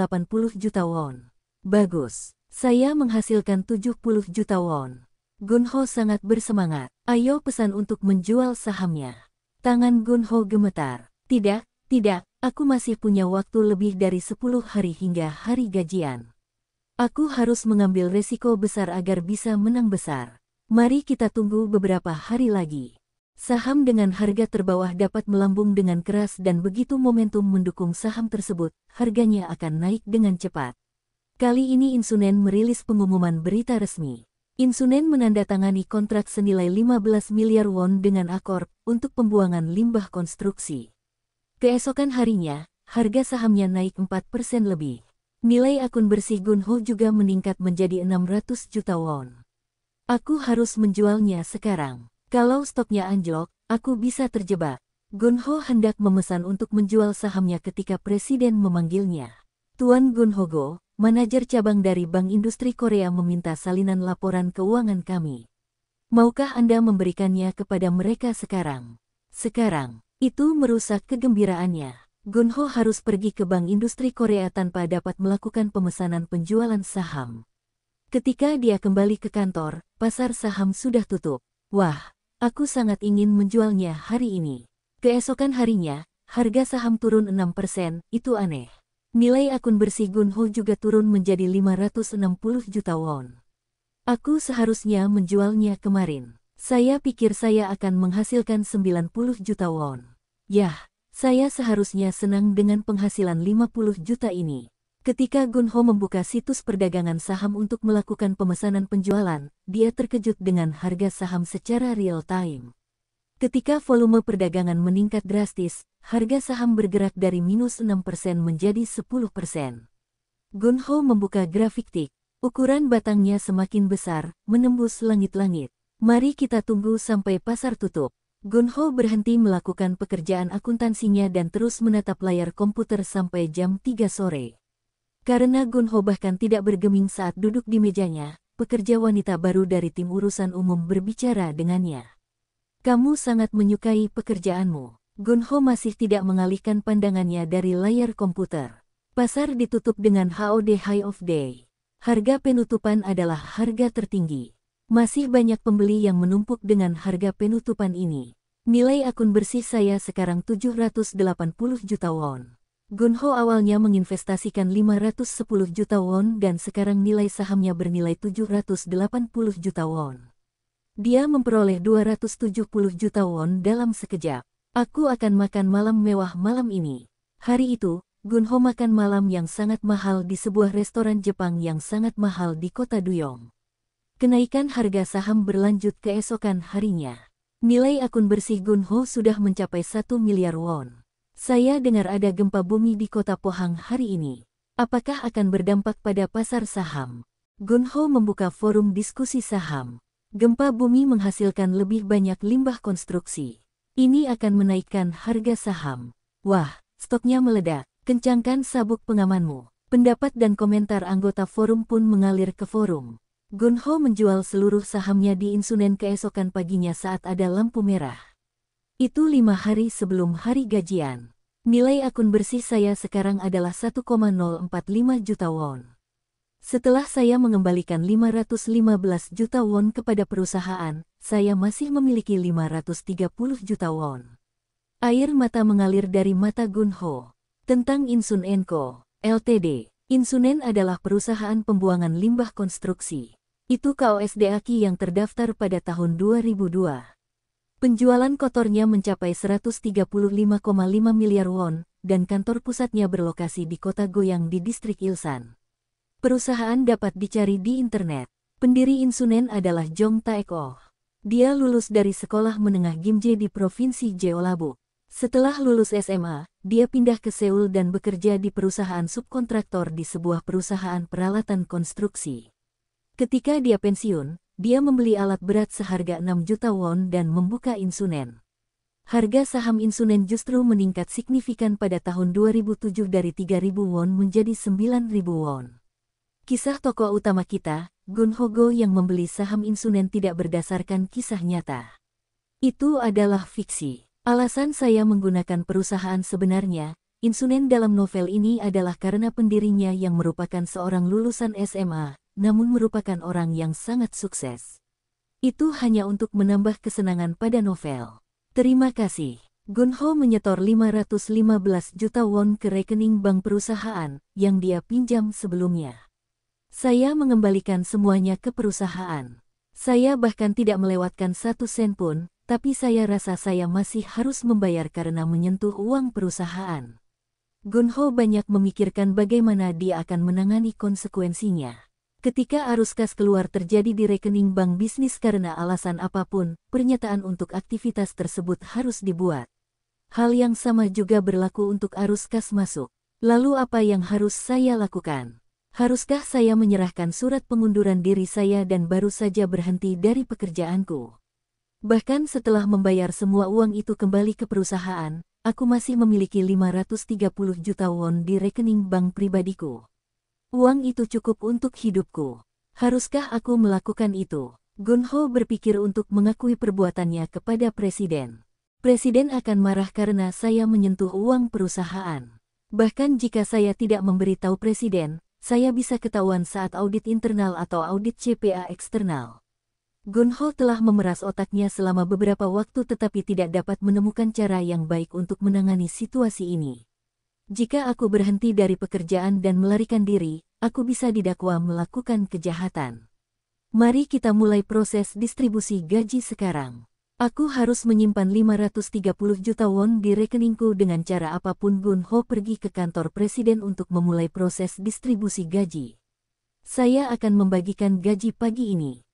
juta won. Bagus, saya menghasilkan 70 juta won. Gunho sangat bersemangat. Ayo pesan untuk menjual sahamnya. Tangan Gunho gemetar. Tidak, aku masih punya waktu lebih dari 10 hari hingga hari gajian. Aku harus mengambil resiko besar agar bisa menang besar. Mari kita tunggu beberapa hari lagi. Saham dengan harga terbawah dapat melambung dengan keras dan begitu momentum mendukung saham tersebut, harganya akan naik dengan cepat. Kali ini Insunen merilis pengumuman berita resmi. Insunen menandatangani kontrak senilai 15 miliar won dengan Akor untuk pembuangan limbah konstruksi. Keesokan harinya, harga sahamnya naik 4% lebih. Nilai akun bersih Gunho juga meningkat menjadi 600 juta won. Aku harus menjualnya sekarang. Kalau stoknya anjlok, aku bisa terjebak. Gunho hendak memesan untuk menjual sahamnya ketika presiden memanggilnya. Tuan Gunho Go, manajer cabang dari Bank Industri Korea meminta salinan laporan keuangan kami. Maukah Anda memberikannya kepada mereka sekarang? Sekarang, itu merusak kegembiraannya. Gunho harus pergi ke Bank Industri Korea tanpa dapat melakukan pemesanan penjualan saham. Ketika dia kembali ke kantor, pasar saham sudah tutup. Wah, aku sangat ingin menjualnya hari ini. Keesokan harinya, harga saham turun 6%, itu aneh. Nilai akun bersih Gunho juga turun menjadi 560 juta won. Aku seharusnya menjualnya kemarin. Saya pikir saya akan menghasilkan 90 juta won. Yah, saya seharusnya senang dengan penghasilan 50 juta ini. Ketika Gunho membuka situs perdagangan saham untuk melakukan pemesanan penjualan, dia terkejut dengan harga saham secara real time. Ketika volume perdagangan meningkat drastis, harga saham bergerak dari minus 6% menjadi 10%. Gunho membuka grafik tik. Ukuran batangnya semakin besar, menembus langit-langit. Mari kita tunggu sampai pasar tutup. Gunho berhenti melakukan pekerjaan akuntansinya dan terus menatap layar komputer sampai jam 3 sore. Karena Gunho bahkan tidak bergeming saat duduk di mejanya, pekerja wanita baru dari tim urusan umum berbicara dengannya. Kamu sangat menyukai pekerjaanmu. Gunho masih tidak mengalihkan pandangannya dari layar komputer. Pasar ditutup dengan HOD High of Day. Harga penutupan adalah harga tertinggi. Masih banyak pembeli yang menumpuk dengan harga penutupan ini. Nilai akun bersih saya sekarang 780 juta won. Gunho awalnya menginvestasikan 510 juta won dan sekarang nilai sahamnya bernilai 780 juta won. Dia memperoleh 270 juta won dalam sekejap. Aku akan makan malam mewah malam ini. Hari itu, Gunho makan malam yang sangat mahal di sebuah restoran Jepang yang sangat mahal di kota Duyong. Kenaikan harga saham berlanjut keesokan harinya. Nilai akun bersih Gunho sudah mencapai 1 miliar won. Saya dengar ada gempa bumi di kota Pohang hari ini. Apakah akan berdampak pada pasar saham? Gunho membuka forum diskusi saham. Gempa bumi menghasilkan lebih banyak limbah konstruksi. Ini akan menaikkan harga saham. Wah, stoknya meledak. Kencangkan sabuk pengamanmu. Pendapat dan komentar anggota forum pun mengalir ke forum. Gunho menjual seluruh sahamnya di Insunen keesokan paginya saat ada lampu merah. Itu 5 hari sebelum hari gajian. Nilai akun bersih saya sekarang adalah 1,045 juta won. Setelah saya mengembalikan 515 juta won kepada perusahaan, saya masih memiliki 530 juta won. Air mata mengalir dari mata Gunho. Tentang Insun Co. Ltd. Insunen adalah perusahaan pembuangan limbah konstruksi. Itu KOSD Aki yang terdaftar pada tahun 2002. Penjualan kotornya mencapai 135,5 miliar won, dan kantor pusatnya berlokasi di kota Goyang di distrik Ilsan. Perusahaan dapat dicari di internet. Pendiri Insunen adalah Jong Taek-oh. Dia lulus dari sekolah menengah Gimje di Provinsi Jeollabuk. Setelah lulus SMA, dia pindah ke Seoul dan bekerja di perusahaan subkontraktor di sebuah perusahaan peralatan konstruksi. Ketika dia pensiun, dia membeli alat berat seharga 6 juta won dan membuka Insunen. Harga saham Insunen justru meningkat signifikan pada tahun 2007 dari 3.000 won menjadi 9.000 won. Kisah tokoh utama kita, Gun Ho Go yang membeli saham Insunen tidak berdasarkan kisah nyata. Itu adalah fiksi. Alasan saya menggunakan perusahaan sebenarnya, Insunen dalam novel ini adalah karena pendirinya yang merupakan seorang lulusan SMA, namun merupakan orang yang sangat sukses. Itu hanya untuk menambah kesenangan pada novel. Terima kasih. Gun Ho menyetor 515 juta won ke rekening bank perusahaan yang dia pinjam sebelumnya. Saya mengembalikan semuanya ke perusahaan. Saya bahkan tidak melewatkan 1 sen pun, tapi saya rasa saya masih harus membayar karena menyentuh uang perusahaan. Gun Ho banyak memikirkan bagaimana dia akan menangani konsekuensinya. Ketika arus kas keluar terjadi di rekening bank bisnis karena alasan apapun, pernyataan untuk aktivitas tersebut harus dibuat. Hal yang sama juga berlaku untuk arus kas masuk. Lalu apa yang harus saya lakukan? Haruskah saya menyerahkan surat pengunduran diri saya dan baru saja berhenti dari pekerjaanku? Bahkan setelah membayar semua uang itu kembali ke perusahaan, aku masih memiliki 530 juta won di rekening bank pribadiku. Uang itu cukup untuk hidupku. Haruskah aku melakukan itu? Gun Ho berpikir untuk mengakui perbuatannya kepada presiden. Presiden akan marah karena saya menyentuh uang perusahaan. Bahkan jika saya tidak memberitahu presiden, saya bisa ketahuan saat audit internal atau audit CPA eksternal. Gun Ho telah memeras otaknya selama beberapa waktu tetapi tidak dapat menemukan cara yang baik untuk menangani situasi ini. Jika aku berhenti dari pekerjaan dan melarikan diri, aku bisa didakwa melakukan kejahatan. Mari kita mulai proses distribusi gaji sekarang. Aku harus menyimpan 530 juta won di rekeningku dengan cara apapun. Gun Ho pergi ke kantor presiden untuk memulai proses distribusi gaji. Saya akan membagikan gaji pagi ini.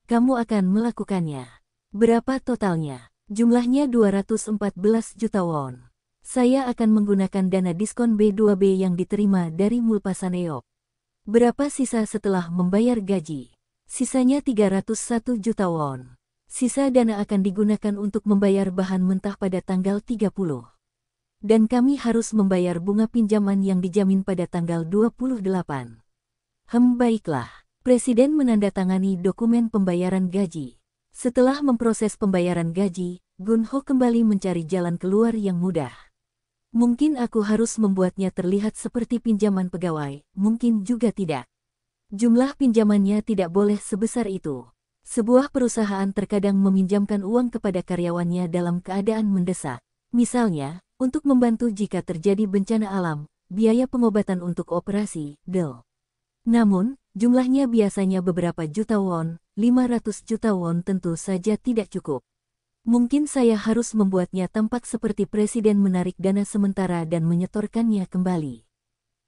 Kamu akan melakukannya. Berapa totalnya? Jumlahnya 214 juta won. Saya akan menggunakan dana diskon B2B yang diterima dari Mulpasaneop. Berapa sisa setelah membayar gaji? Sisanya 301 juta won. Sisa dana akan digunakan untuk membayar bahan mentah pada tanggal 30. Dan kami harus membayar bunga pinjaman yang dijamin pada tanggal 28. Baiklah. Presiden menandatangani dokumen pembayaran gaji. Setelah memproses pembayaran gaji, Gun Ho kembali mencari jalan keluar yang mudah. Mungkin aku harus membuatnya terlihat seperti pinjaman pegawai, mungkin juga tidak. Jumlah pinjamannya tidak boleh sebesar itu. Sebuah perusahaan terkadang meminjamkan uang kepada karyawannya dalam keadaan mendesak. Misalnya, untuk membantu jika terjadi bencana alam, biaya pengobatan untuk operasi, del. Namun, jumlahnya biasanya beberapa juta won, 500 juta won tentu saja tidak cukup. Mungkin saya harus membuatnya tampak seperti presiden menarik dana sementara dan menyetorkannya kembali.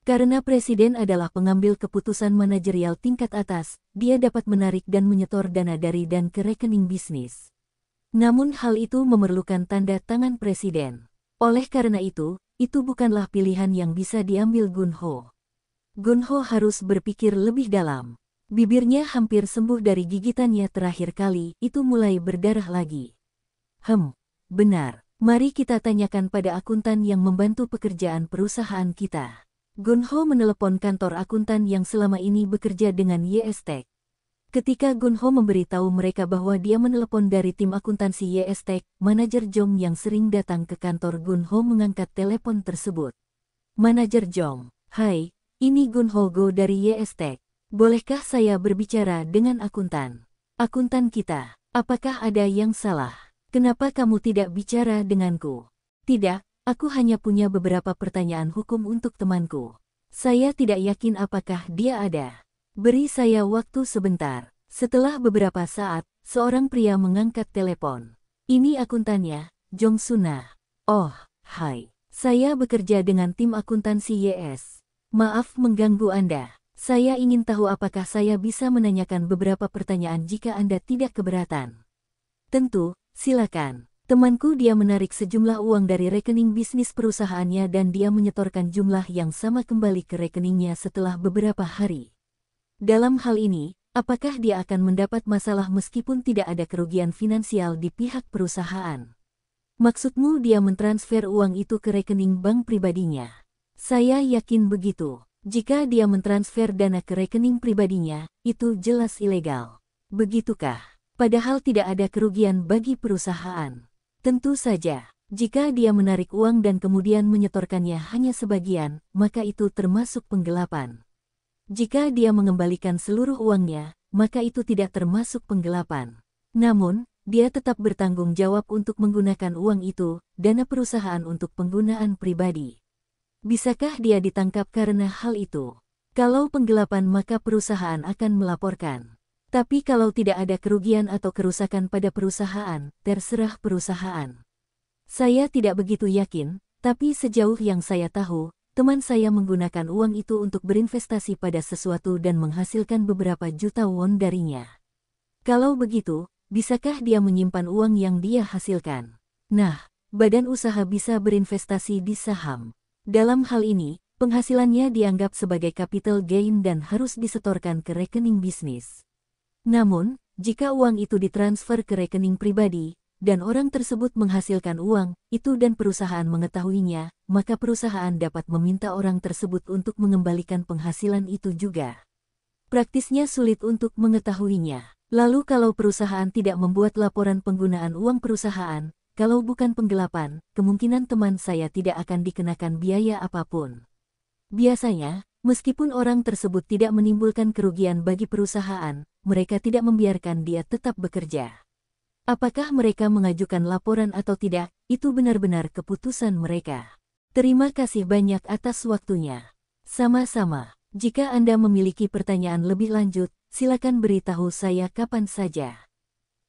Karena presiden adalah pengambil keputusan manajerial tingkat atas, dia dapat menarik dan menyetor dana dari dan ke rekening bisnis. Namun hal itu memerlukan tanda tangan presiden. Oleh karena itu bukanlah pilihan yang bisa diambil Gun Ho. Gun Ho harus berpikir lebih dalam. Bibirnya hampir sembuh dari gigitannya terakhir kali, itu mulai berdarah lagi. Benar. Mari kita tanyakan pada akuntan yang membantu pekerjaan perusahaan kita. Gun Ho menelepon kantor akuntan yang selama ini bekerja dengan YS-Tech. Ketika Gun Ho memberitahu mereka bahwa dia menelepon dari tim akuntansi YS-Tech, manajer Jong yang sering datang ke kantor Gun Ho mengangkat telepon tersebut. Manajer Jong, "Hai, ini Gun Ho Go dari YS-Tech. Bolehkah saya berbicara dengan akuntan? Akuntan kita, apakah ada yang salah? Kenapa kamu tidak bicara denganku?" "Tidak, aku hanya punya beberapa pertanyaan hukum untuk temanku. Saya tidak yakin apakah dia ada. Beri saya waktu sebentar." Setelah beberapa saat, seorang pria mengangkat telepon. "Ini akuntannya, Jong Suna." "Oh, hai. Saya bekerja dengan tim akuntansi YS. Maaf mengganggu Anda. Saya ingin tahu apakah saya bisa menanyakan beberapa pertanyaan jika Anda tidak keberatan." "Tentu, silakan." Temanku dia menarik sejumlah uang dari rekening bisnis perusahaannya dan dia menyetorkan jumlah yang sama kembali ke rekeningnya setelah beberapa hari. Dalam hal ini, Apakah dia akan mendapat masalah meskipun tidak ada kerugian finansial di pihak perusahaan? Maksudmu dia mentransfer uang itu ke rekening bank pribadinya? Saya yakin begitu. Jika dia mentransfer dana ke rekening pribadinya, itu jelas ilegal. Begitukah? Padahal tidak ada kerugian bagi perusahaan. Tentu saja, jika dia menarik uang dan kemudian menyetorkannya hanya sebagian, maka itu termasuk penggelapan. Jika dia mengembalikan seluruh uangnya, maka itu tidak termasuk penggelapan. Namun, dia tetap bertanggung jawab untuk menggunakan uang itu, dana perusahaan untuk penggunaan pribadi. Bisakah dia ditangkap karena hal itu? Kalau penggelapan maka perusahaan akan melaporkan. Tapi kalau tidak ada kerugian atau kerusakan pada perusahaan, terserah perusahaan. Saya tidak begitu yakin, tapi sejauh yang saya tahu, teman saya menggunakan uang itu untuk berinvestasi pada sesuatu dan menghasilkan beberapa juta won darinya. Kalau begitu, bisakah dia menyimpan uang yang dia hasilkan? Nah, badan usaha bisa berinvestasi di saham. Dalam hal ini, penghasilannya dianggap sebagai capital gain dan harus disetorkan ke rekening bisnis. Namun, jika uang itu ditransfer ke rekening pribadi, dan orang tersebut menghasilkan uang itu dan perusahaan mengetahuinya, maka perusahaan dapat meminta orang tersebut untuk mengembalikan penghasilan itu juga. Praktisnya sulit untuk mengetahuinya. Lalu kalau perusahaan tidak membuat laporan penggunaan uang perusahaan, kalau bukan penggelapan, kemungkinan teman saya tidak akan dikenakan biaya apapun. Biasanya, meskipun orang tersebut tidak menimbulkan kerugian bagi perusahaan, mereka tidak membiarkan dia tetap bekerja. Apakah mereka mengajukan laporan atau tidak, itu benar-benar keputusan mereka. Terima kasih banyak atas waktunya. Sama-sama. Jika Anda memiliki pertanyaan lebih lanjut, silakan beritahu saya kapan saja.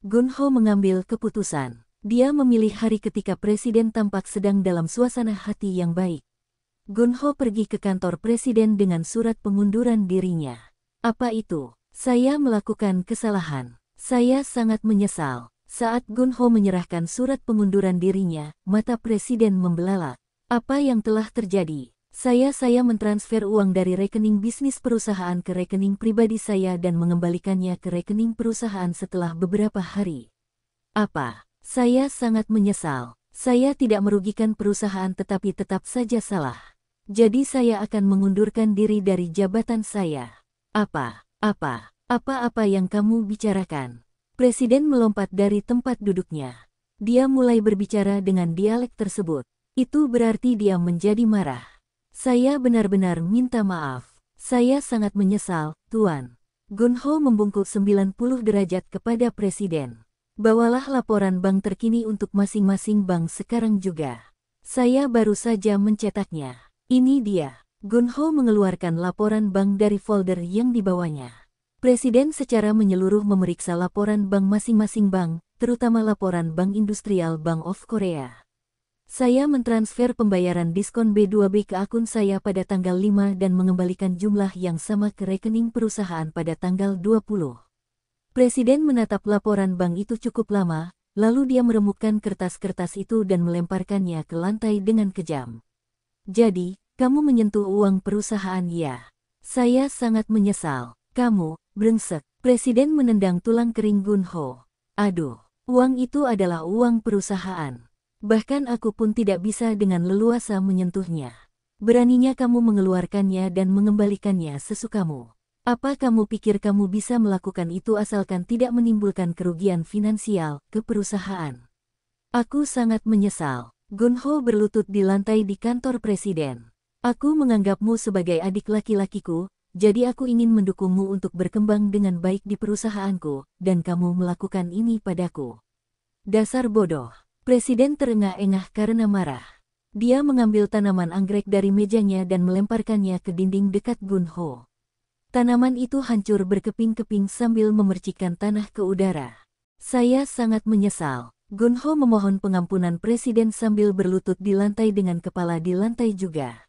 Gun-ho mengambil keputusan. Dia memilih hari ketika Presiden tampak sedang dalam suasana hati yang baik. Gun-ho pergi ke kantor Presiden dengan surat pengunduran dirinya. Apa itu? Saya melakukan kesalahan. Saya sangat menyesal. Saat Gun-ho menyerahkan surat pengunduran dirinya, mata Presiden membelalak. Apa yang telah terjadi? Saya mentransfer uang dari rekening bisnis perusahaan ke rekening pribadi saya dan mengembalikannya ke rekening perusahaan setelah beberapa hari. Apa? Saya sangat menyesal. Saya tidak merugikan perusahaan tetapi tetap saja salah. Jadi saya akan mengundurkan diri dari jabatan saya. Apa yang kamu bicarakan? Presiden melompat dari tempat duduknya. Dia mulai berbicara dengan dialek tersebut. Itu berarti dia menjadi marah. Saya benar-benar minta maaf. Saya sangat menyesal, Tuan. Gun-ho membungkuk 90 derajat kepada Presiden. Bawalah laporan bank terkini untuk masing-masing bank sekarang juga. Saya baru saja mencetaknya. Ini dia. Gun-ho mengeluarkan laporan bank dari folder yang dibawanya. Presiden secara menyeluruh memeriksa laporan bank masing-masing bank, terutama laporan Bank Industrial Bank of Korea. Saya mentransfer pembayaran diskon B2B ke akun saya pada tanggal 5 dan mengembalikan jumlah yang sama ke rekening perusahaan pada tanggal 20. Presiden menatap laporan bank itu cukup lama, lalu dia meremukkan kertas-kertas itu dan melemparkannya ke lantai dengan kejam. Jadi, kamu menyentuh uang perusahaan ya? Saya sangat menyesal. Kamu, brengsek. Presiden menendang tulang kering Gun-ho. Aduh, uang itu adalah uang perusahaan. Bahkan aku pun tidak bisa dengan leluasa menyentuhnya. Beraninya kamu mengeluarkannya dan mengembalikannya sesukamu. Apa kamu pikir kamu bisa melakukan itu asalkan tidak menimbulkan kerugian finansial ke perusahaan? Aku sangat menyesal. Gun-ho berlutut di lantai di kantor Presiden. Aku menganggapmu sebagai adik laki-lakiku, jadi aku ingin mendukungmu untuk berkembang dengan baik di perusahaanku, dan kamu melakukan ini padaku. Dasar bodoh. Presiden terengah-engah karena marah. Dia mengambil tanaman anggrek dari mejanya dan melemparkannya ke dinding dekat Gun-ho. Tanaman itu hancur berkeping-keping sambil memercikkan tanah ke udara. Saya sangat menyesal. Gun-ho memohon pengampunan Presiden sambil berlutut di lantai dengan kepala di lantai juga.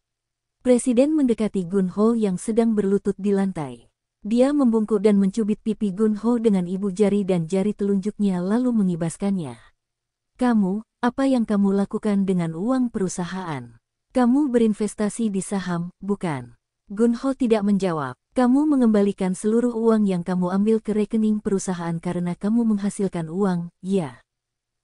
Presiden mendekati Gun-ho yang sedang berlutut di lantai. Dia membungkuk dan mencubit pipi Gun-ho dengan ibu jari dan jari telunjuknya lalu mengibaskannya. Kamu, apa yang kamu lakukan dengan uang perusahaan? Kamu berinvestasi di saham, bukan? Gunho tidak menjawab. Kamu mengembalikan seluruh uang yang kamu ambil ke rekening perusahaan karena kamu menghasilkan uang, ya.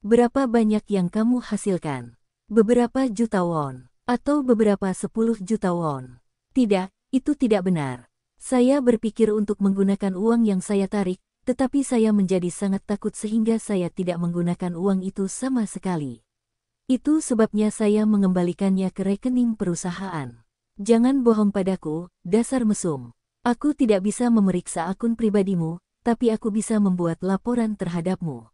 Berapa banyak yang kamu hasilkan? Beberapa juta won. Atau beberapa 10 juta won. Tidak, itu tidak benar. Saya berpikir untuk menggunakan uang yang saya tarik, tetapi saya menjadi sangat takut sehingga saya tidak menggunakan uang itu sama sekali. Itu sebabnya saya mengembalikannya ke rekening perusahaan. Jangan bohong padaku, dasar mesum. Aku tidak bisa memeriksa akun pribadimu, tapi aku bisa membuat laporan terhadapmu.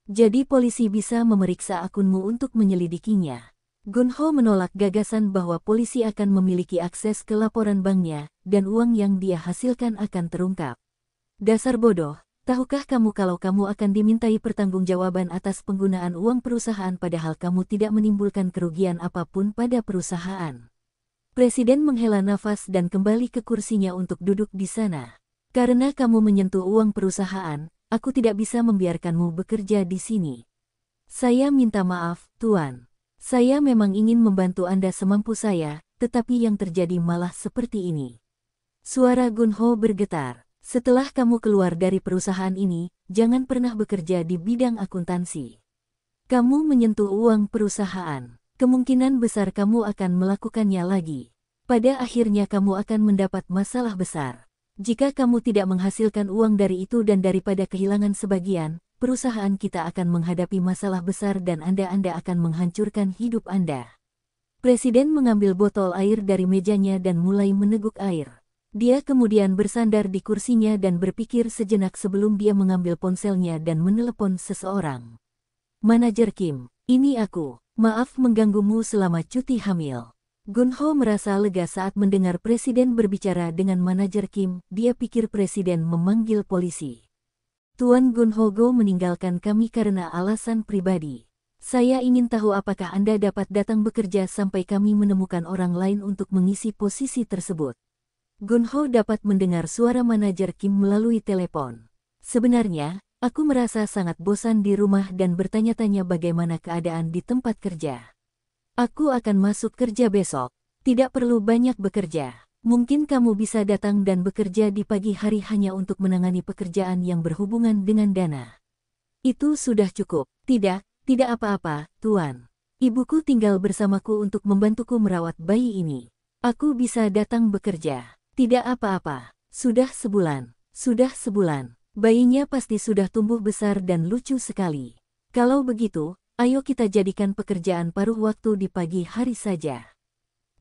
Jadi polisi bisa memeriksa akunmu untuk menyelidikinya. Gunho menolak gagasan bahwa polisi akan memiliki akses ke laporan banknya, dan uang yang dia hasilkan akan terungkap. Dasar bodoh, tahukah kamu kalau kamu akan dimintai pertanggungjawaban atas penggunaan uang perusahaan padahal kamu tidak menimbulkan kerugian apapun pada perusahaan? Presiden menghela nafas dan kembali ke kursinya untuk duduk di sana. Karena kamu menyentuh uang perusahaan, aku tidak bisa membiarkanmu bekerja di sini. Saya minta maaf, Tuan. Saya memang ingin membantu Anda semampu saya, tetapi yang terjadi malah seperti ini. Suara Gunho bergetar. Setelah kamu keluar dari perusahaan ini, jangan pernah bekerja di bidang akuntansi. Kamu menyentuh uang perusahaan. Kemungkinan besar kamu akan melakukannya lagi. Pada akhirnya kamu akan mendapat masalah besar. Jika kamu tidak menghasilkan uang dari itu dan daripada kehilangan sebagian, perusahaan kita akan menghadapi masalah besar dan Anda akan menghancurkan hidup Anda. Presiden mengambil botol air dari mejanya dan mulai meneguk air. Dia kemudian bersandar di kursinya dan berpikir sejenak sebelum dia mengambil ponselnya dan menelepon seseorang. Manajer Kim, ini aku. Maaf mengganggumu selama cuti hamil. Gunho merasa lega saat mendengar presiden berbicara dengan manajer Kim. Dia pikir presiden memanggil polisi. Tuan Gunho Go meninggalkan kami karena alasan pribadi. Saya ingin tahu apakah Anda dapat datang bekerja sampai kami menemukan orang lain untuk mengisi posisi tersebut. Gunho dapat mendengar suara manajer Kim melalui telepon. Sebenarnya, aku merasa sangat bosan di rumah dan bertanya-tanya bagaimana keadaan di tempat kerja. Aku akan masuk kerja besok. Tidak perlu banyak bekerja. Mungkin kamu bisa datang dan bekerja di pagi hari hanya untuk menangani pekerjaan yang berhubungan dengan dana. Itu sudah cukup. Tidak apa-apa, Tuan. Ibuku tinggal bersamaku untuk membantuku merawat bayi ini. Aku bisa datang bekerja. Tidak apa-apa. Sudah sebulan. Bayinya pasti sudah tumbuh besar dan lucu sekali. Kalau begitu, ayo kita jadikan pekerjaan paruh waktu di pagi hari saja.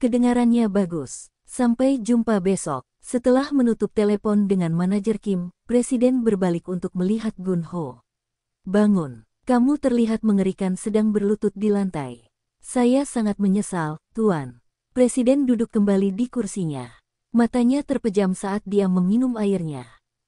Kedengarannya bagus. Sampai jumpa besok. Setelah menutup telepon dengan manajer Kim, presiden berbalik untuk melihat Gunho. Bangun. Kamu terlihat mengerikan sedang berlutut di lantai. Saya sangat menyesal, Tuan. Presiden duduk kembali di kursinya. Matanya terpejam saat dia meminum airnya.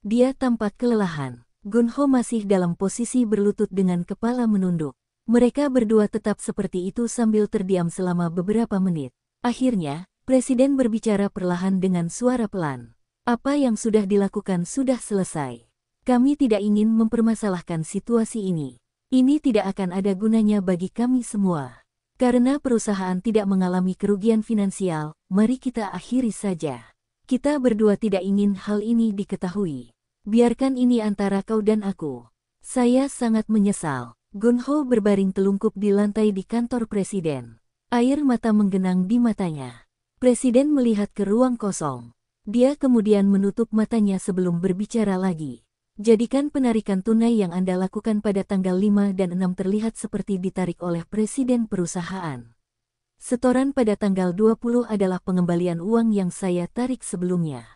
Dia tampak kelelahan. Gunho masih dalam posisi berlutut dengan kepala menunduk. Mereka berdua tetap seperti itu sambil terdiam selama beberapa menit. Akhirnya, presiden berbicara perlahan dengan suara pelan. Apa yang sudah dilakukan sudah selesai. Kami tidak ingin mempermasalahkan situasi ini. Ini tidak akan ada gunanya bagi kami semua. Karena perusahaan tidak mengalami kerugian finansial, mari kita akhiri saja. Kita berdua tidak ingin hal ini diketahui. Biarkan ini antara kau dan aku. Saya sangat menyesal. Gunho berbaring telungkup di lantai di kantor presiden. Air mata menggenang di matanya. Presiden melihat ke ruang kosong. Dia kemudian menutup matanya sebelum berbicara lagi. Jadikan penarikan tunai yang Anda lakukan pada tanggal 5 dan 6 terlihat seperti ditarik oleh presiden perusahaan. Setoran pada tanggal 20 adalah pengembalian uang yang saya tarik sebelumnya.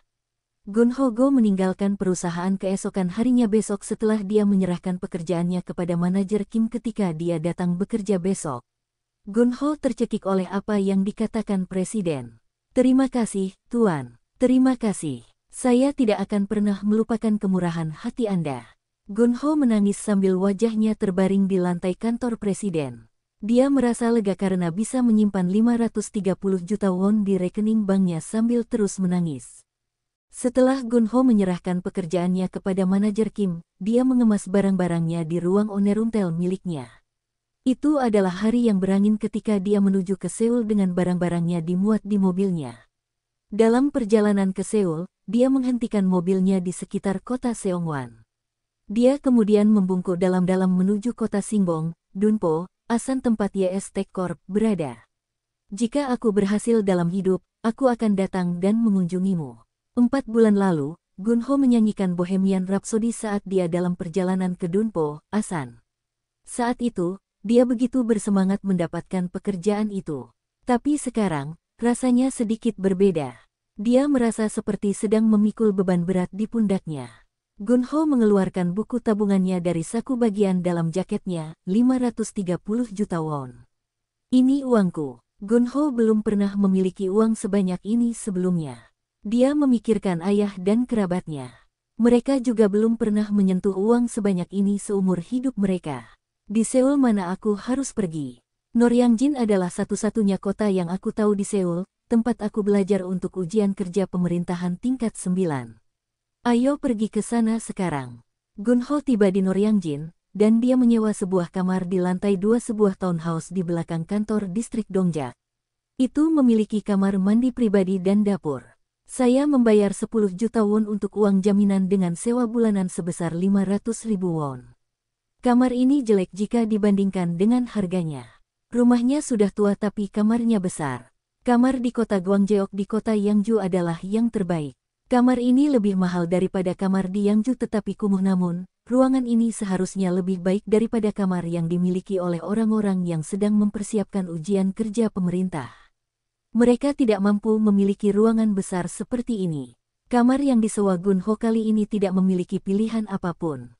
Gunho Go meninggalkan perusahaan keesokan harinya besok setelah dia menyerahkan pekerjaannya kepada manajer Kim ketika dia datang bekerja besok. Gunho tercekik oleh apa yang dikatakan presiden. Terima kasih, Tuan. Terima kasih. Saya tidak akan pernah melupakan kemurahan hati Anda. Gunho menangis sambil wajahnya terbaring di lantai kantor presiden. Dia merasa lega karena bisa menyimpan 530 juta won di rekening banknya sambil terus menangis. Setelah Gunho menyerahkan pekerjaannya kepada manajer Kim, dia mengemas barang-barangnya di ruang oneruntel miliknya. Itu adalah hari yang berangin ketika dia menuju ke Seoul dengan barang-barangnya dimuat di mobilnya. Dalam perjalanan ke Seoul, dia menghentikan mobilnya di sekitar kota Seongwan. Dia kemudian membungkuk dalam-dalam menuju kota Singbong, Dunpo, Asan tempat YS Tech Corp berada. Jika aku berhasil dalam hidup, aku akan datang dan mengunjungimu. 4 bulan lalu, Gunho menyanyikan Bohemian Rhapsody saat dia dalam perjalanan ke Dunpo, Asan. Saat itu, dia begitu bersemangat mendapatkan pekerjaan itu. Tapi sekarang, rasanya sedikit berbeda. Dia merasa seperti sedang memikul beban berat di pundaknya. Gunho mengeluarkan buku tabungannya dari saku bagian dalam jaketnya, 530 juta won. Ini uangku. Gunho belum pernah memiliki uang sebanyak ini sebelumnya. Dia memikirkan ayah dan kerabatnya. Mereka juga belum pernah menyentuh uang sebanyak ini seumur hidup mereka. Di Seoul mana aku harus pergi? Noryangjin adalah satu-satunya kota yang aku tahu di Seoul, tempat aku belajar untuk ujian kerja pemerintahan tingkat 9. Ayo pergi ke sana sekarang. Gunho tiba di Noryangjin, dan dia menyewa sebuah kamar di lantai 2 sebuah townhouse di belakang kantor distrik Dongjak. Itu memiliki kamar mandi pribadi dan dapur. Saya membayar 10 juta won untuk uang jaminan dengan sewa bulanan sebesar 500 ribu won. Kamar ini jelek jika dibandingkan dengan harganya. Rumahnya sudah tua tapi kamarnya besar. Kamar di kota Gwangjeok di kota Yangju adalah yang terbaik. Kamar ini lebih mahal daripada kamar di Yangju tetapi kumuh, namun, ruangan ini seharusnya lebih baik daripada kamar yang dimiliki oleh orang-orang yang sedang mempersiapkan ujian kerja pemerintah. Mereka tidak mampu memiliki ruangan besar seperti ini. Kamar yang disewa Gunho kali ini tidak memiliki pilihan apapun.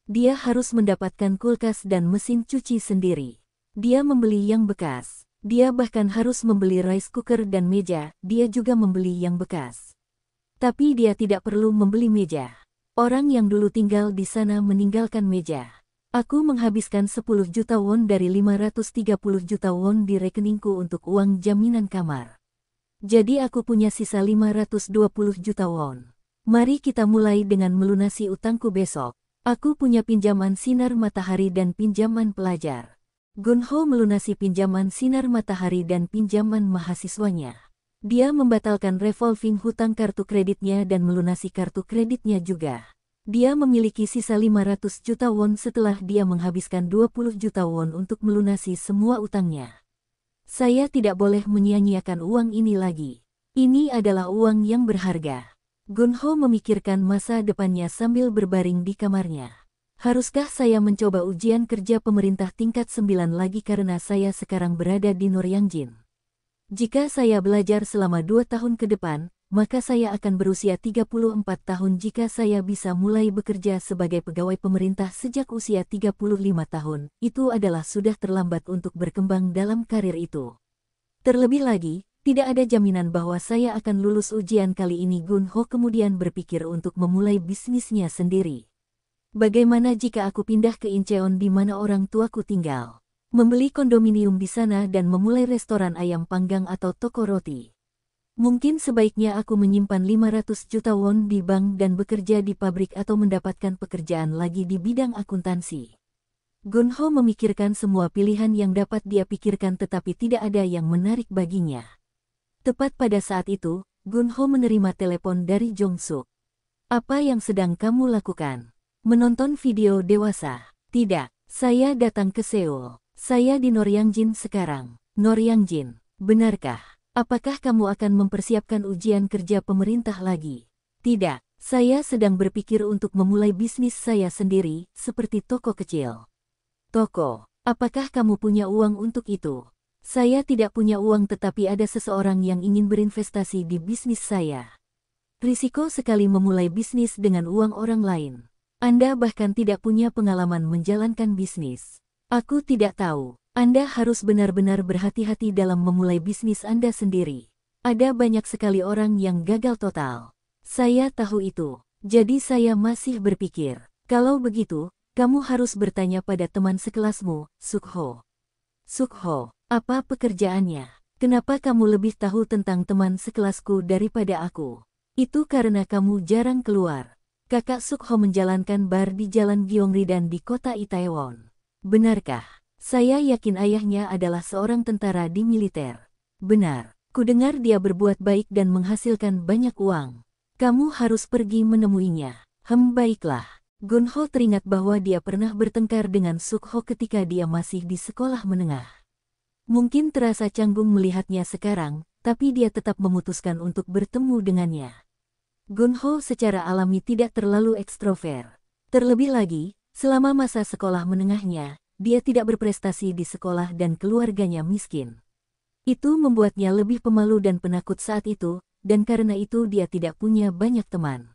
Dia harus mendapatkan kulkas dan mesin cuci sendiri. Dia membeli yang bekas. Dia bahkan harus membeli rice cooker dan meja, dia juga membeli yang bekas. Tapi dia tidak perlu membeli meja. Orang yang dulu tinggal di sana meninggalkan meja. Aku menghabiskan 10 juta won dari 530 juta won di rekeningku untuk uang jaminan kamar. Jadi aku punya sisa 520 juta won. Mari kita mulai dengan melunasi utangku besok. Aku punya pinjaman sinar matahari dan pinjaman pelajar. Gunho melunasi pinjaman sinar matahari dan pinjaman mahasiswanya. Dia membatalkan revolving hutang kartu kreditnya dan melunasi kartu kreditnya juga. Dia memiliki sisa 500 juta won setelah dia menghabiskan 20 juta won untuk melunasi semua utangnya. Saya tidak boleh menyia-nyiakan uang ini lagi. Ini adalah uang yang berharga. Gunho memikirkan masa depannya sambil berbaring di kamarnya. Haruskah saya mencoba ujian kerja pemerintah tingkat 9 lagi karena saya sekarang berada di Noryangjin? Jika saya belajar selama 2 tahun ke depan, maka saya akan berusia 34 tahun jika saya bisa mulai bekerja sebagai pegawai pemerintah sejak usia 35 tahun. Itu adalah sudah terlambat untuk berkembang dalam karir itu. Terlebih lagi, tidak ada jaminan bahwa saya akan lulus ujian kali ini. Gunho kemudian berpikir untuk memulai bisnisnya sendiri. Bagaimana jika aku pindah ke Incheon di mana orang tuaku tinggal? Membeli kondominium di sana dan memulai restoran ayam panggang atau toko roti. Mungkin sebaiknya aku menyimpan 500 juta won di bank dan bekerja di pabrik atau mendapatkan pekerjaan lagi di bidang akuntansi. Gunho memikirkan semua pilihan yang dapat dia pikirkan tetapi tidak ada yang menarik baginya. Tepat pada saat itu, Gunho menerima telepon dari Jong-suk. Apa yang sedang kamu lakukan? Menonton video dewasa? Tidak, saya datang ke Seoul. Saya di Noryangjin sekarang. Noryangjin, benarkah? Apakah kamu akan mempersiapkan ujian kerja pemerintah lagi? Tidak, saya sedang berpikir untuk memulai bisnis saya sendiri, seperti toko kecil. Toko, apakah kamu punya uang untuk itu? Saya tidak punya uang tetapi ada seseorang yang ingin berinvestasi di bisnis saya. Risiko sekali memulai bisnis dengan uang orang lain. Anda bahkan tidak punya pengalaman menjalankan bisnis. Aku tidak tahu. Anda harus benar-benar berhati-hati dalam memulai bisnis Anda sendiri. Ada banyak sekali orang yang gagal total. Saya tahu itu. Jadi saya masih berpikir, kalau begitu, kamu harus bertanya pada teman sekelasmu, Sukho. Sukho, apa pekerjaannya? Kenapa kamu lebih tahu tentang teman sekelasku daripada aku? Itu karena kamu jarang keluar. Kakak Sukho menjalankan bar di Jalan Gyeongridan di kota Itaewon. Benarkah? Saya yakin ayahnya adalah seorang tentara di militer. Benar. Kudengar dia berbuat baik dan menghasilkan banyak uang. Kamu harus pergi menemuinya. Baiklah. Gunho teringat bahwa dia pernah bertengkar dengan Sukho ketika dia masih di sekolah menengah. Mungkin terasa canggung melihatnya sekarang, tapi dia tetap memutuskan untuk bertemu dengannya. Gunho secara alami tidak terlalu ekstrovert. Terlebih lagi, selama masa sekolah menengahnya, dia tidak berprestasi di sekolah dan keluarganya miskin. Itu membuatnya lebih pemalu dan penakut saat itu, dan karena itu dia tidak punya banyak teman.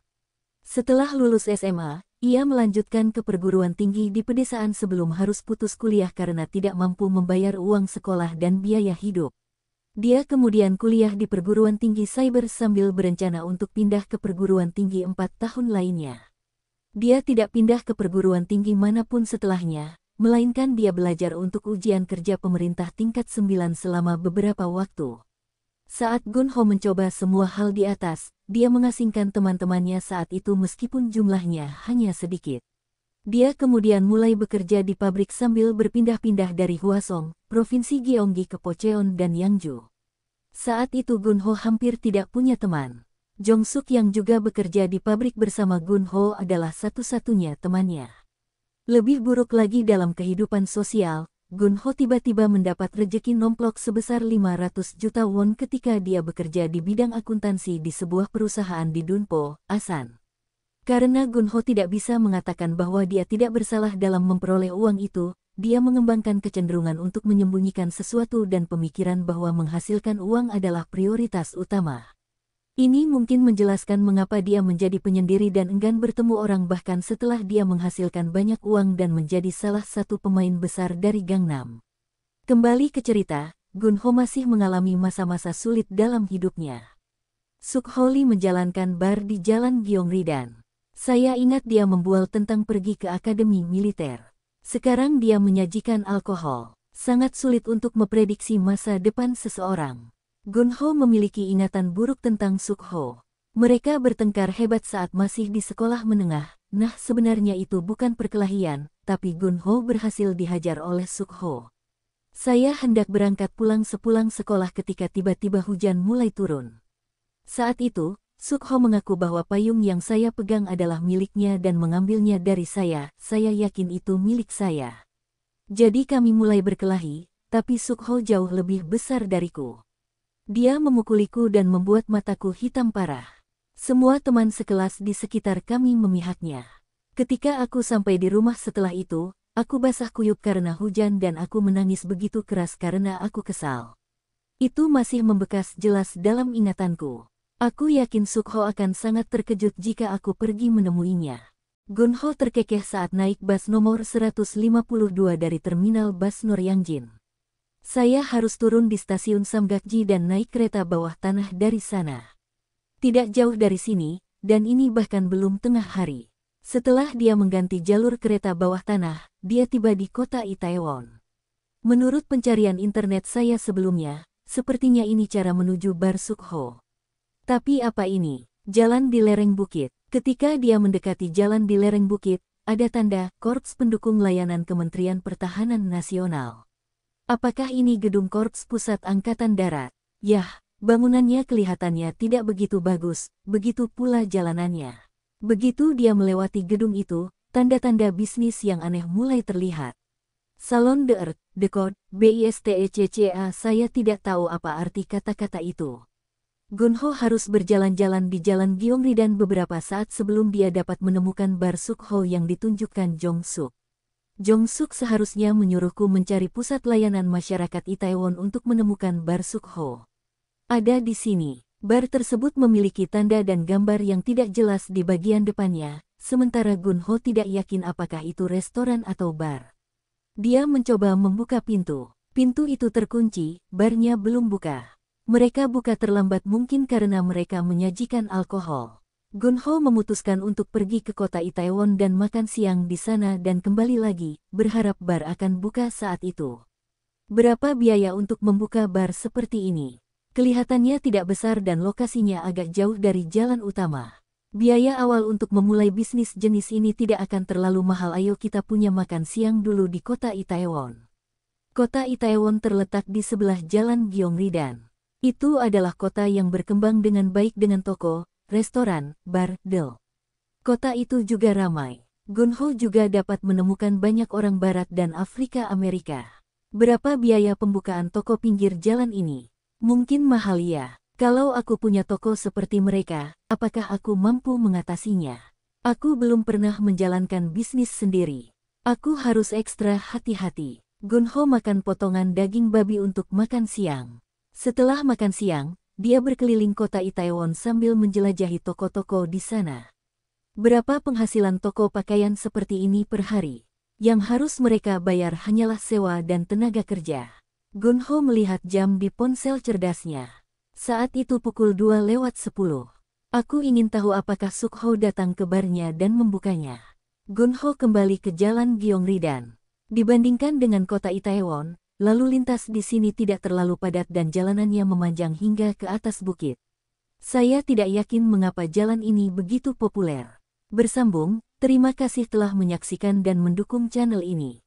Setelah lulus SMA, ia melanjutkan ke perguruan tinggi di pedesaan sebelum harus putus kuliah karena tidak mampu membayar uang sekolah dan biaya hidup. Dia kemudian kuliah di perguruan tinggi cyber sambil berencana untuk pindah ke perguruan tinggi 4 tahun lainnya. Dia tidak pindah ke perguruan tinggi manapun setelahnya, melainkan dia belajar untuk ujian kerja pemerintah tingkat 9 selama beberapa waktu. Saat Gunho mencoba semua hal di atas, dia mengasingkan teman-temannya saat itu meskipun jumlahnya hanya sedikit. Dia kemudian mulai bekerja di pabrik sambil berpindah-pindah dari Hwasong, Provinsi Gyeonggi ke Pocheon dan Yangju. Saat itu Gunho hampir tidak punya teman. Jongsuk yang juga bekerja di pabrik bersama Gunho adalah satu-satunya temannya. Lebih buruk lagi dalam kehidupan sosial, Gunho tiba-tiba mendapat rejeki nomplok sebesar 500 juta won ketika dia bekerja di bidang akuntansi di sebuah perusahaan di Dunpo, Asan. Karena Gunho tidak bisa mengatakan bahwa dia tidak bersalah dalam memperoleh uang itu, dia mengembangkan kecenderungan untuk menyembunyikan sesuatu dan pemikiran bahwa menghasilkan uang adalah prioritas utama. Ini mungkin menjelaskan mengapa dia menjadi penyendiri dan enggan bertemu orang bahkan setelah dia menghasilkan banyak uang dan menjadi salah satu pemain besar dari Gangnam. Kembali ke cerita, Gunho masih mengalami masa-masa sulit dalam hidupnya. Sukho Lee menjalankan bar di Jalan Gyeongridan. Saya ingat dia membual tentang pergi ke akademi militer. Sekarang dia menyajikan alkohol. Sangat sulit untuk memprediksi masa depan seseorang. Gunho memiliki ingatan buruk tentang Sukho. Mereka bertengkar hebat saat masih di sekolah menengah. Nah, sebenarnya itu bukan perkelahian, tapi Gunho berhasil dihajar oleh Sukho. Saya hendak berangkat pulang sepulang sekolah ketika tiba-tiba hujan mulai turun. Saat itu, Sukho mengaku bahwa payung yang saya pegang adalah miliknya dan mengambilnya dari saya yakin itu milik saya. Jadi kami mulai berkelahi, tapi Sukho jauh lebih besar dariku. Dia memukuliku dan membuat mataku hitam parah. Semua teman sekelas di sekitar kami memihaknya. Ketika aku sampai di rumah setelah itu, aku basah kuyup karena hujan dan aku menangis begitu keras karena aku kesal. Itu masih membekas jelas dalam ingatanku. Aku yakin Sukho akan sangat terkejut jika aku pergi menemuinya. Gunho terkekeh saat naik bus nomor 152 dari terminal bus Noryangjin. Saya harus turun di stasiun Samgakji dan naik kereta bawah tanah dari sana. Tidak jauh dari sini, dan ini bahkan belum tengah hari. Setelah dia mengganti jalur kereta bawah tanah, dia tiba di kota Itaewon. Menurut pencarian internet saya sebelumnya, sepertinya ini cara menuju bar Sukho. Tapi apa ini? Jalan di lereng bukit. Ketika dia mendekati jalan di lereng bukit, ada tanda Korps Pendukung Layanan Kementerian Pertahanan Nasional. Apakah ini gedung Korps Pusat Angkatan Darat? Yah, bangunannya kelihatannya tidak begitu bagus, begitu pula jalanannya. Begitu dia melewati gedung itu, tanda-tanda bisnis yang aneh mulai terlihat. Salon de Earth, de Code, BISTECCA. Saya tidak tahu apa arti kata-kata itu. Gunho harus berjalan-jalan di Jalan Gyeongridan beberapa saat sebelum dia dapat menemukan bar Sukho yang ditunjukkan Jongsuk. Jongsuk seharusnya menyuruhku mencari pusat layanan masyarakat Itaewon untuk menemukan bar Sukho. Ada di sini. Bar tersebut memiliki tanda dan gambar yang tidak jelas di bagian depannya, sementara Gunho tidak yakin apakah itu restoran atau bar. Dia mencoba membuka pintu. Pintu itu terkunci, barnya belum buka. Mereka buka terlambat mungkin karena mereka menyajikan alkohol. Gunho memutuskan untuk pergi ke kota Itaewon dan makan siang di sana dan kembali lagi, berharap bar akan buka saat itu. Berapa biaya untuk membuka bar seperti ini? Kelihatannya tidak besar dan lokasinya agak jauh dari jalan utama. Biaya awal untuk memulai bisnis jenis ini tidak akan terlalu mahal. Ayo kita punya makan siang dulu di kota Itaewon. Kota Itaewon terletak di sebelah jalan Gyeongridan. Itu adalah kota yang berkembang dengan baik dengan toko, restoran, bar, del. Kota itu juga ramai. Gunho juga dapat menemukan banyak orang Barat dan Afrika Amerika. Berapa biaya pembukaan toko pinggir jalan ini? Mungkin mahal ya. Kalau aku punya toko seperti mereka, apakah aku mampu mengatasinya? Aku belum pernah menjalankan bisnis sendiri. Aku harus ekstra hati-hati. Gunho makan potongan daging babi untuk makan siang. Setelah makan siang, dia berkeliling kota Itaewon sambil menjelajahi toko-toko di sana. Berapa penghasilan toko pakaian seperti ini per hari? Yang harus mereka bayar hanyalah sewa dan tenaga kerja. Gunho melihat jam di ponsel cerdasnya. Saat itu pukul 2:10. Aku ingin tahu apakah Sukho datang ke barnya dan membukanya. Gunho kembali ke jalan Gyeongridan. Dibandingkan dengan kota Itaewon, lalu lintas di sini tidak terlalu padat dan jalanannya memanjang hingga ke atas bukit. Saya tidak yakin mengapa jalan ini begitu populer. Bersambung, terima kasih telah menyaksikan dan mendukung channel ini.